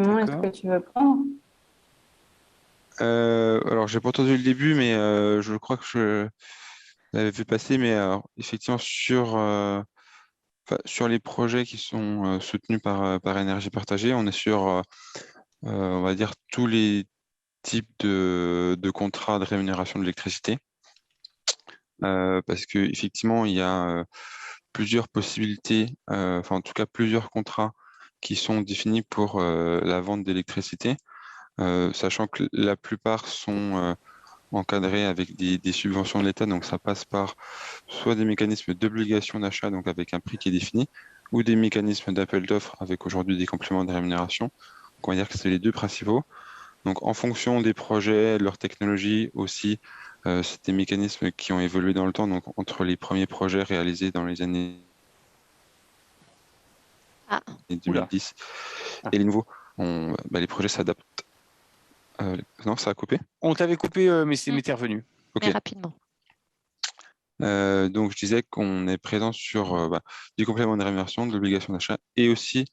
Simon, est-ce que tu veux prendre? Alors, j'ai pas entendu le début, mais je crois que je l'avais vu passer. Mais effectivement, sur les projets qui sont soutenus par Énergie Partagée, on est sur, on va dire, tous les types de contrats de rémunération de l'électricité. Parce qu'effectivement, il y a plusieurs possibilités, enfin en tout cas plusieurs contrats qui sont définis pour la vente d'électricité, sachant que la plupart sont encadrés avec des subventions de l'État, donc ça passe par soit des mécanismes d'obligation d'achat, donc avec un prix qui est défini, ou des mécanismes d'appel d'offres avec aujourd'hui des compléments de rémunération. Donc on va dire que c'est les deux principaux. Donc en fonction des projets, de leur technologie aussi, c'est des mécanismes qui ont évolué dans le temps. Donc entre les premiers projets réalisés dans les années 2010 et les nouveaux, les projets s'adaptent. Non, ça a coupé? On t'avait coupé, mais t'es revenu. Okay. Mais rapidement. Donc je disais qu'on est présent sur du complément de rémunération, de l'obligation d'achat et aussi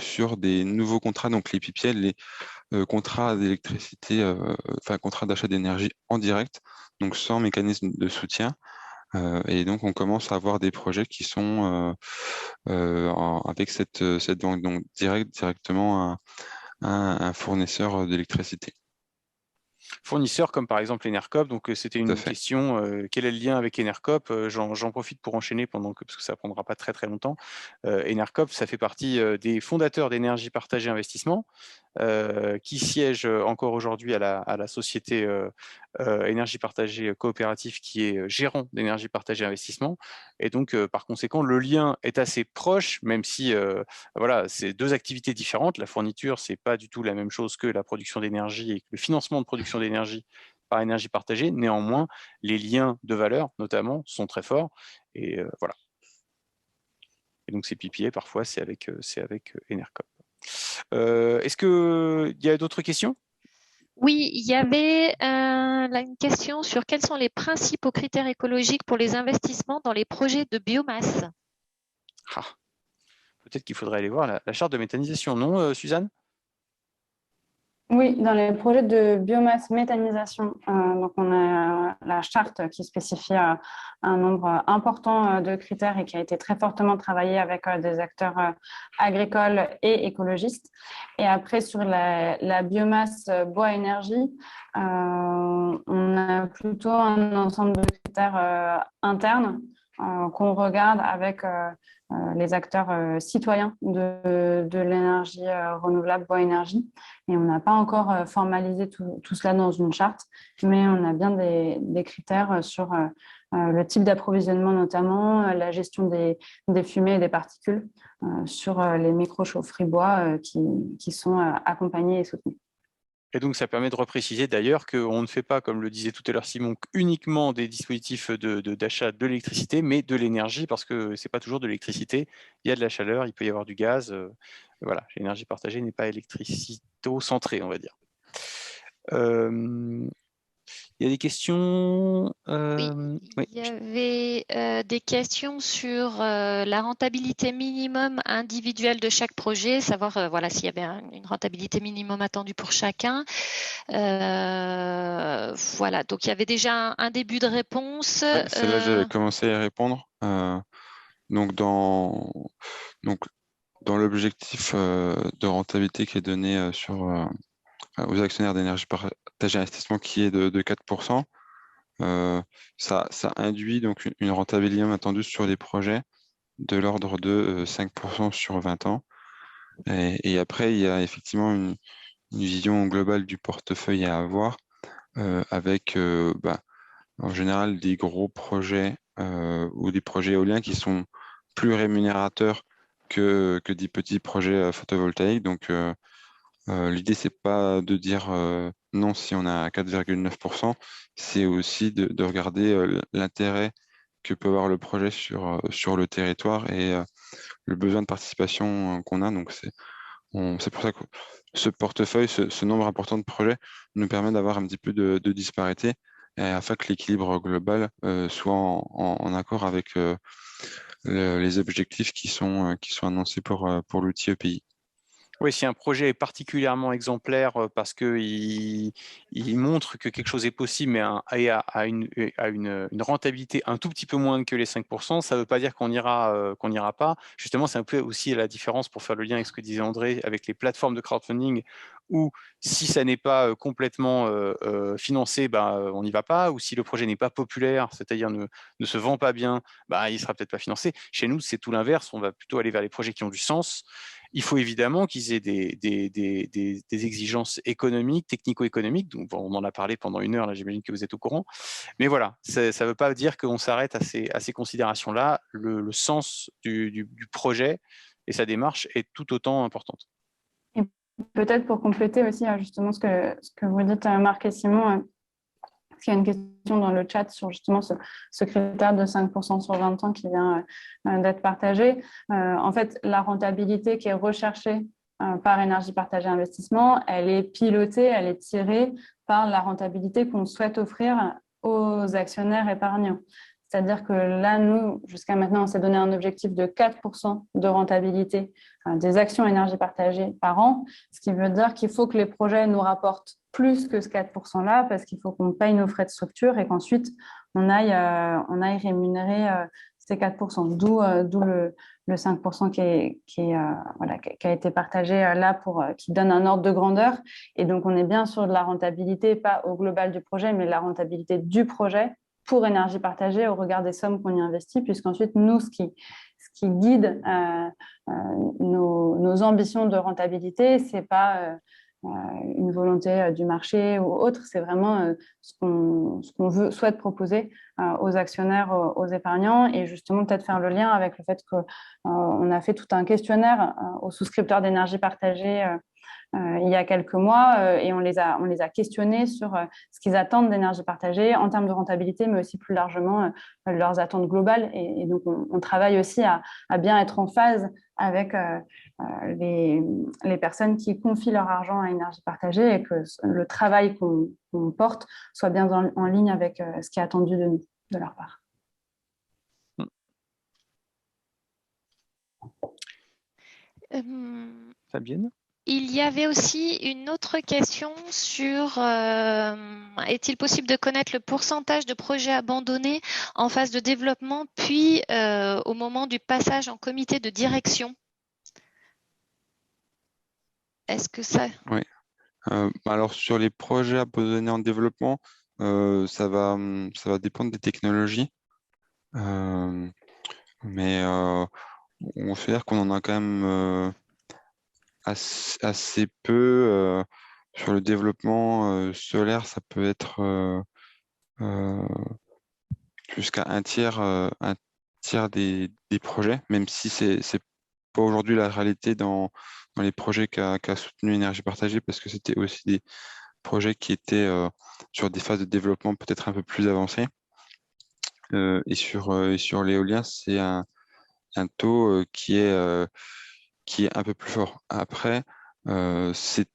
sur des nouveaux contrats, donc les PPL, les contrats d'électricité, contrats d'achat d'énergie en direct, donc sans mécanisme de soutien. Et donc on commence à avoir des projets qui sont avec cette vente donc directement à un fournisseur d'électricité. Fournisseurs comme par exemple Enercop, donc c'était une question, quel est le lien avec Enercop? J'en profite pour enchaîner parce que ça ne prendra pas très très longtemps. Enercop, ça fait partie des fondateurs d'Énergie Partagée Investissement, qui siège encore aujourd'hui à la société Énergie Partagée Coopérative, qui est gérant d'Énergie Partagée Investissement. Et donc, par conséquent, le lien est assez proche, même si voilà, c'est deux activités différentes. La fourniture, c'est pas du tout la même chose que la production d'énergie et que le financement de production d'énergie par Énergie Partagée. Néanmoins, les liens de valeur, notamment, sont très forts. Et voilà. Et donc, ces PPA, parfois, c'est avec Enercop. Est-ce qu'il y a d'autres questions? Oui, il y avait là une question sur quels sont les principaux critères écologiques pour les investissements dans les projets de biomasse. Peut-être qu'il faudrait aller voir la charte de méthanisation, non, Suzanne? Oui, dans les projets de biomasse méthanisation, donc on a la charte qui spécie un nombre important de critères et qui a été très fortement travaillée avec des acteurs agricoles et écologistes. Et après, sur la biomasse bois-énergie, on a plutôt un ensemble de critères internes qu'on regarde avec les acteurs citoyens de l'énergie renouvelable, bois-énergie. Et on n'a pas encore formalisé tout cela dans une charte, mais on a bien des critères sur le type d'approvisionnement notamment, la gestion des fumées et des particules sur les micro-chaufferies bois qui sont accompagnées et soutenues. Et donc, ça permet de repréciser d'ailleurs qu'on ne fait pas, comme le disait tout à l'heure Simon, uniquement des dispositifs d'achat de l'électricité, mais de l'énergie, parce que ce n'est pas toujours de l'électricité. Il y a de la chaleur, il peut y avoir du gaz. Voilà, l'énergie partagée n'est pas électricito-centrée, on va dire. Il y a des questions? Oui. Il y avait des questions sur la rentabilité minimum individuelle de chaque projet, savoir voilà, s'il y avait une rentabilité minimum attendue pour chacun. Voilà, donc il y avait déjà un début de réponse. Ouais, celle-là, j'avais commencé à répondre. Donc, dans l'objectif de rentabilité qui est donné aux actionnaires d'Énergie Partagée Investissement, qui est de 4%, ça induit donc une rentabilité attendue sur les projets de l'ordre de 5% sur 20 ans. Et après, il y a effectivement une vision globale du portefeuille à avoir avec en général des gros projets ou des projets éoliens qui sont plus rémunérateurs que des petits projets photovoltaïques. Donc, l'idée, c'est pas de dire non si on a 4,9%, c'est aussi de regarder l'intérêt que peut avoir le projet sur le territoire et le besoin de participation qu'on a. Donc, c'est pour ça que ce portefeuille, ce nombre important de projets nous permet d'avoir un petit peu de disparité afin que l'équilibre global soit en accord avec les objectifs qui sont annoncés pour l'outil EPI. Oui, si un projet est particulièrement exemplaire parce qu'il montre que quelque chose est possible, mais a une rentabilité un tout petit peu moindre que les 5%, ça ne veut pas dire qu'on n'ira pas. Justement, c'est un peu aussi la différence, pour faire le lien avec ce que disait André, avec les plateformes de crowdfunding, où si ça n'est pas complètement financé, on n'y va pas, ou si le projet n'est pas populaire, c'est-à-dire ne se vend pas bien, il ne sera peut-être pas financé. Chez nous, c'est tout l'inverse, on va plutôt aller vers les projets qui ont du sens. Il faut évidemment qu'ils aient des exigences économiques, technico-économiques, donc on en a parlé pendant 1 heure, là j'imagine que vous êtes au courant, mais voilà, ça ne veut pas dire qu'on s'arrête à ces considérations-là. Le sens du projet et sa démarche est tout autant importante. Et peut-être pour compléter aussi justement ce que vous dites, Marc et Simon, parce qu'il y a une question dans le chat sur justement ce critère de 5% sur 20 ans qui vient d'être partagé. En fait, la rentabilité qui est recherchée par Énergie Partagée Investissement, elle est pilotée, elle est tirée par la rentabilité qu'on souhaite offrir aux actionnaires épargnants. C'est-à-dire que là, nous, jusqu'à maintenant, on s'est donné un objectif de 4% de rentabilité des actions énergie partagée par an, ce qui veut dire qu'il faut que les projets nous rapportent plus que ce 4%-là, parce qu'il faut qu'on paye nos frais de structure et qu'ensuite, on aille rémunérer ces 4%, d'où le 5% qui a été partagé là qui donne un ordre de grandeur. Et donc, on est bien sur de la rentabilité, pas au global du projet, mais la rentabilité du projet pour énergie partagée au regard des sommes qu'on y investit, puisqu'ensuite, nous, ce qui guide nos ambitions de rentabilité, ce n'est pas une volonté du marché ou autre, c'est vraiment ce qu'on souhaite proposer aux actionnaires, aux épargnants, et justement peut-être faire le lien avec le fait qu'on a fait tout un questionnaire aux souscripteurs d'énergie partagée il y a quelques mois et on les a questionnés sur ce qu'ils attendent d'énergie partagée en termes de rentabilité, mais aussi plus largement leurs attentes globales. Et donc, on travaille aussi à bien être en phase avec les personnes qui confient leur argent à énergie partagée et que le travail qu'on porte soit bien en ligne avec ce qui est attendu de nous, de leur part. Fabienne ? Il y avait aussi une autre question sur est-il possible de connaître le pourcentage de projets abandonnés en phase de développement, puis au moment du passage en comité de direction? Est-ce que ça... Oui. Alors, sur les projets abandonnés en développement, ça va dépendre des technologies. Mais on fait dire qu'on en a quand même assez peu. Sur le développement solaire, ça peut être jusqu'à un tiers des projets, même si c'est pas aujourd'hui la réalité dans les projets qu'a soutenu Énergie Partagée, parce que c'était aussi des projets qui étaient sur des phases de développement peut-être un peu plus avancées. Et sur l'éolien, c'est un taux qui est un peu plus fort. Après, ces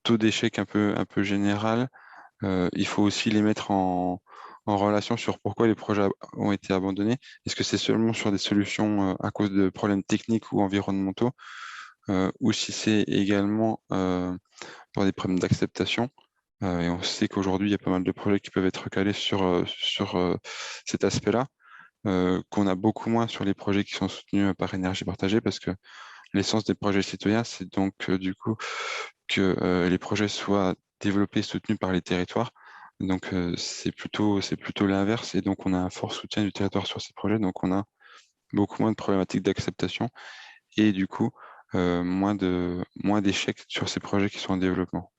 taux d'échec un peu général, il faut aussi les mettre en relation sur pourquoi les projets ont été abandonnés. Est-ce que c'est seulement sur des solutions à cause de problèmes techniques ou environnementaux, ou si c'est également pour des problèmes d'acceptation. Et on sait qu'aujourd'hui, il y a pas mal de projets qui peuvent être calés sur cet aspect-là, qu'on a beaucoup moins sur les projets qui sont soutenus par Énergie Partagée, parce que l'essence des projets citoyens, c'est donc du coup que les projets soient développés et soutenus par les territoires. Donc c'est plutôt l'inverse, et donc on a un fort soutien du territoire sur ces projets, donc on a beaucoup moins de problématiques d'acceptation et du coup moins d'échecs sur ces projets qui sont en développement.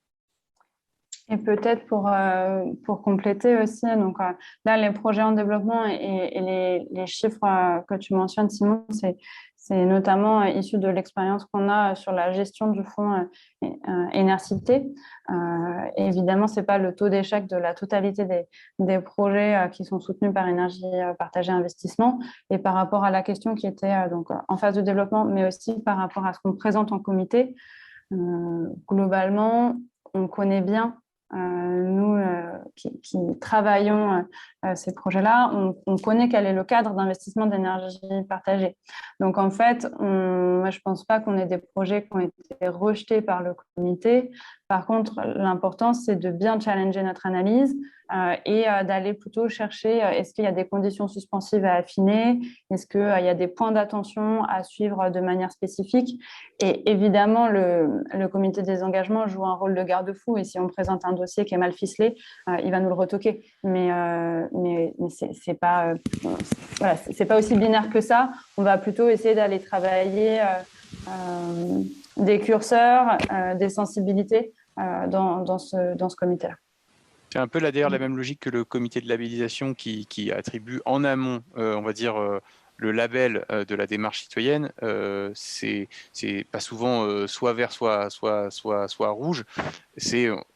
Et peut-être pour compléter aussi, donc là, les projets en développement et les chiffres que tu mentionnes, Simon, c'est notamment issu de l'expérience qu'on a sur la gestion du fonds Énercité. Évidemment, ce n'est pas le taux d'échec de la totalité des projets qui sont soutenus par Énergie Partagée Investissement. Et par rapport à la question qui était donc, en phase de développement, mais aussi par rapport à ce qu'on présente en comité, globalement, on connaît bien nous qui travaillons ces projets-là, on connaît quel est le cadre d'investissement d'énergie partagée. Donc, en fait, moi, je ne pense pas qu'on ait des projets qui ont été rejetés par le comité. Par contre, l'important, c'est de bien challenger notre analyse et d'aller plutôt chercher est-ce qu'il y a des conditions suspensives à affiner, est-ce qu'il y a des points d'attention à suivre de manière spécifique. Et évidemment, le comité des engagements joue un rôle de garde-fou et si on présente un dossier qui est mal ficelé, il va nous le retoquer. Mais c'est pas, voilà, c'est pas aussi binaire que ça. On va plutôt essayer d'aller travailler des curseurs, des sensibilités dans ce comité-là. C'est un peu d'ailleurs la même logique que le comité de labellisation qui attribue en amont, on va dire, le label de la démarche citoyenne. C'est pas souvent soit vert, soit rouge.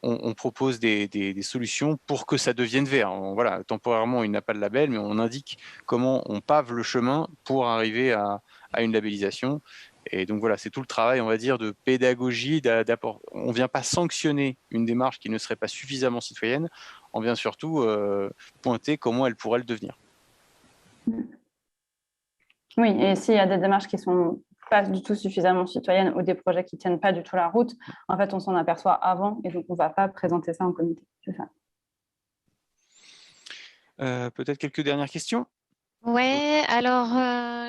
On propose des solutions pour que ça devienne vert. Voilà, temporairement, il n'a pas de label, mais on indique comment on pave le chemin pour arriver à une labellisation. Et donc voilà, c'est tout le travail, on va dire, de pédagogie, d'apport. On ne vient pas sanctionner une démarche qui ne serait pas suffisamment citoyenne, on vient surtout pointer comment elle pourrait le devenir. Oui, et s'il y a des démarches qui ne sont pas du tout suffisamment citoyennes ou des projets qui ne tiennent pas du tout la route, en fait, on s'en aperçoit avant et donc on ne va pas présenter ça en comité. C'est ça. Peut-être quelques dernières questions? Ouais, alors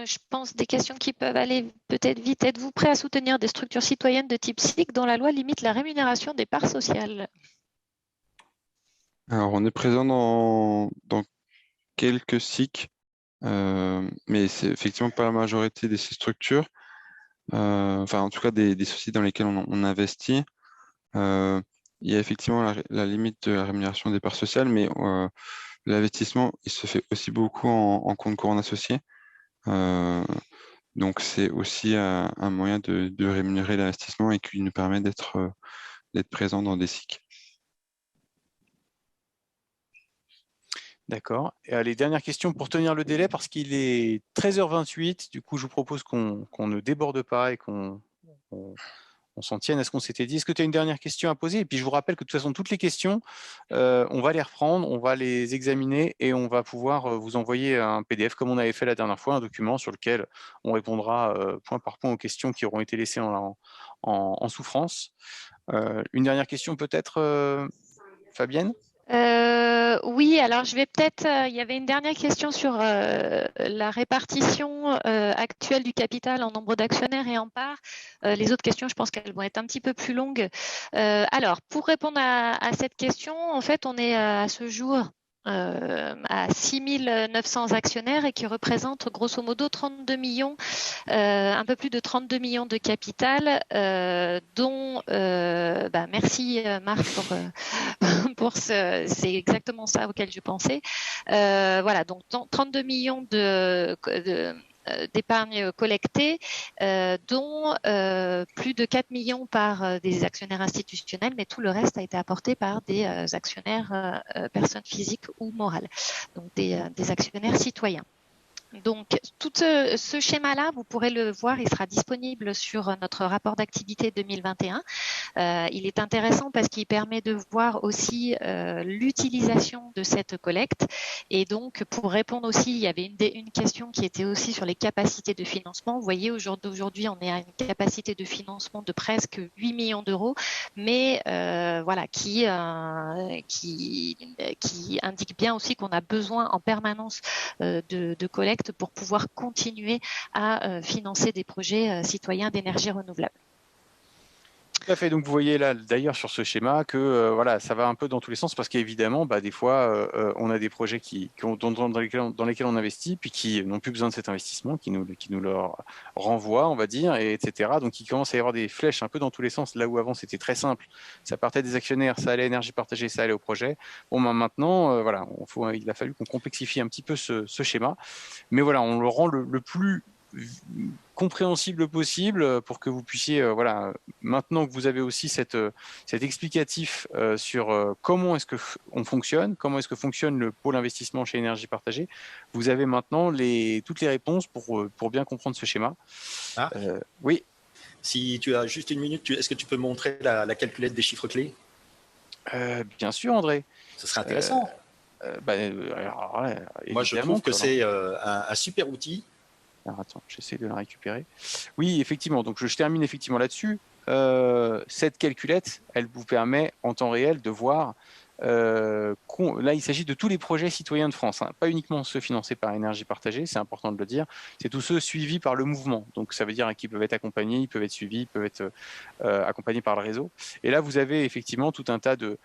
je pense des questions qui peuvent aller peut-être vite. Êtes-vous prêt à soutenir des structures citoyennes de type SIC dont la loi limite la rémunération des parts sociales? Alors, on est présent dans quelques SIC, mais c'est effectivement pas la majorité de ces structures. Enfin, en tout cas, des sociétés dans lesquelles on investit. Il y a effectivement la limite de la rémunération des parts sociales, mais l'investissement, il se fait aussi beaucoup en compte courant associé. Donc, c'est aussi un moyen de rémunérer l'investissement et qui nous permet d'être présent dans des SIC. D'accord. Les dernières questions pour tenir le délai, parce qu'il est 13h28. Du coup, je vous propose qu'on ne déborde pas et qu'on s'en tienne à ce qu'on s'était dit. Est-ce que tu as une dernière question à poser? Et puis, je vous rappelle que de toute façon, toutes les questions, on va les reprendre, on va les examiner et on va pouvoir vous envoyer un PDF, comme on avait fait la dernière fois, un document sur lequel on répondra point par point aux questions qui auront été laissées en souffrance. Une dernière question peut-être, Fabienne? Oui, alors je vais peut-être, il y avait une dernière question sur la répartition actuelle du capital en nombre d'actionnaires et en parts. Les autres questions, je pense qu'elles vont être un petit peu plus longues. Alors, pour répondre à cette question, en fait, on est à ce jour à 6 900 actionnaires et qui représentent grosso modo 32 millions, un peu plus de 32 millions de capital, dont, merci Marc pour c'est exactement ça auquel je pensais. Voilà, donc 32 millions d'épargne collectée, dont plus de 4 millions par des actionnaires institutionnels, mais tout le reste a été apporté par des actionnaires personnes physiques ou morales, donc des actionnaires citoyens. Donc, tout ce schéma-là, vous pourrez le voir, il sera disponible sur notre rapport d'activité 2021. Il est intéressant parce qu'il permet de voir aussi l'utilisation de cette collecte. Et donc, pour répondre aussi, il y avait une question qui était aussi sur les capacités de financement. Vous voyez, aujourd'hui, on est à une capacité de financement de presque 8 millions d'euros, mais voilà, qui indique bien aussi qu'on a besoin en permanence de collecte pour pouvoir continuer à financer des projets citoyens d'énergie renouvelable. Tout à fait. Donc, vous voyez là, d'ailleurs, sur ce schéma, que voilà, ça va un peu dans tous les sens parce qu'évidemment, des fois, on a des projets dans lesquels on investit, puis qui n'ont plus besoin de cet investissement, qui nous le renvoient, on va dire, etc. Donc, il commence à y avoir des flèches un peu dans tous les sens. Là où avant, c'était très simple. Ça partait des actionnaires, ça allait à énergie partagée, ça allait au projet. Bon, maintenant, voilà, il a fallu qu'on complexifie un petit peu ce schéma. Mais voilà, on le rend le plus compréhensible possible pour que vous puissiez, voilà, maintenant que vous avez aussi cet explicatif sur comment est-ce qu'on fonctionne, comment est-ce que fonctionne le pôle investissement chez Énergie Partagée, vous avez maintenant toutes les réponses pour bien comprendre ce schéma. Ah. Oui. Si tu as juste une minute, est-ce que tu peux montrer la calculette des chiffres clés? Bien sûr, André. Ce serait intéressant. Moi, je trouve que c'est un super outil. Alors, attends, j'essaie de la récupérer. Oui, effectivement. Donc, je termine effectivement là-dessus. Cette calculette, elle vous permet en temps réel de voir. Là, il s'agit de tous les projets citoyens de France, hein, pas uniquement ceux financés par Énergie Partagée, c'est important de le dire. C'est tous ceux suivis par le mouvement. Donc, ça veut dire qu'ils peuvent être accompagnés, ils peuvent être suivis, ils peuvent être accompagnés par le réseau. Et là, vous avez effectivement tout un tas de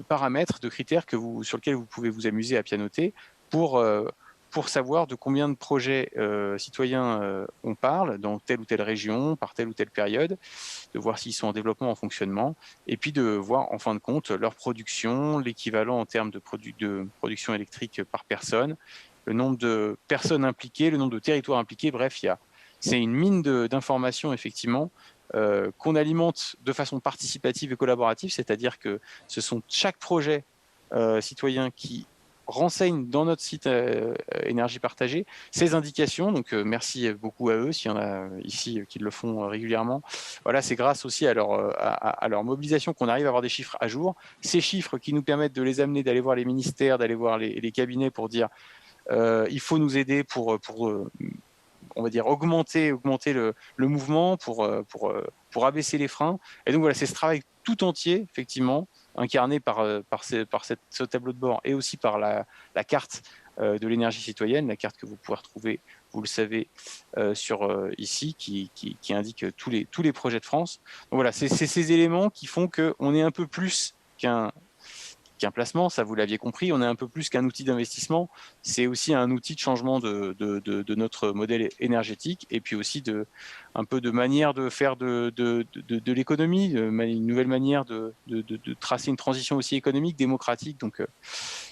paramètres, de critères sur lesquels vous pouvez vous amuser à pianoter pour savoir de combien de projets citoyens on parle dans telle ou telle région, par telle ou telle période, de voir s'ils sont en développement, en fonctionnement, et puis de voir en fin de compte leur production, l'équivalent en termes de production électrique par personne, le nombre de personnes impliquées, le nombre de territoires impliqués, bref, c'est une mine d'informations effectivement qu'on alimente de façon participative et collaborative, c'est-à-dire que ce sont chaque projet citoyen qui renseigne dans notre site Énergie Partagée ces indications. Donc, merci beaucoup à eux, s'il y en a ici qui le font régulièrement. Voilà, c'est grâce aussi à leur mobilisation qu'on arrive à avoir des chiffres à jour. Ces chiffres qui nous permettent de les amener, d'aller voir les ministères, d'aller voir les cabinets pour dire il faut nous aider pour on va dire augmenter le mouvement, pour abaisser les freins. Et donc voilà, c'est ce travail tout entier, effectivement, incarné par ce tableau de bord et aussi par la carte de l'énergie citoyenne, la carte que vous pouvez retrouver, vous le savez, ici, qui indique tous les projets de France. Donc voilà, c'est ces éléments qui font qu'on est un peu plus qu'un placement, ça vous l'aviez compris, on est un peu plus qu'un outil d'investissement, c'est aussi un outil de changement de notre modèle énergétique, et puis aussi un peu de manière de faire de l'économie, une nouvelle manière de tracer une transition aussi économique, démocratique. Donc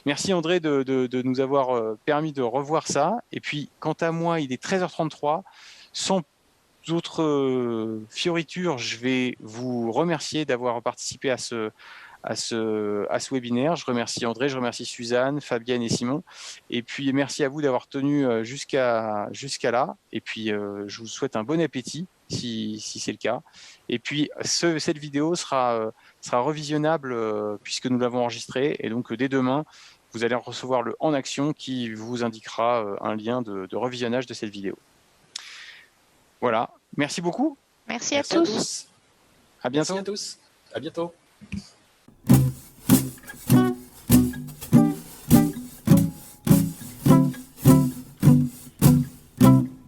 merci André de nous avoir permis de revoir ça, et puis quant à moi, il est 13h33, sans autres fioritures, je vais vous remercier d'avoir participé à ce webinaire. Je remercie André, je remercie Suzanne, Fabienne et Simon. Et puis, merci à vous d'avoir tenu jusqu'à là. Et puis, je vous souhaite un bon appétit, si c'est le cas. Et puis, cette vidéo sera revisionnable puisque nous l'avons enregistrée. Et donc, dès demain, vous allez recevoir le En Action qui vous indiquera un lien de revisionnage de cette vidéo. Voilà. Merci beaucoup. Merci à tous. À bientôt. Merci à tous. À bientôt.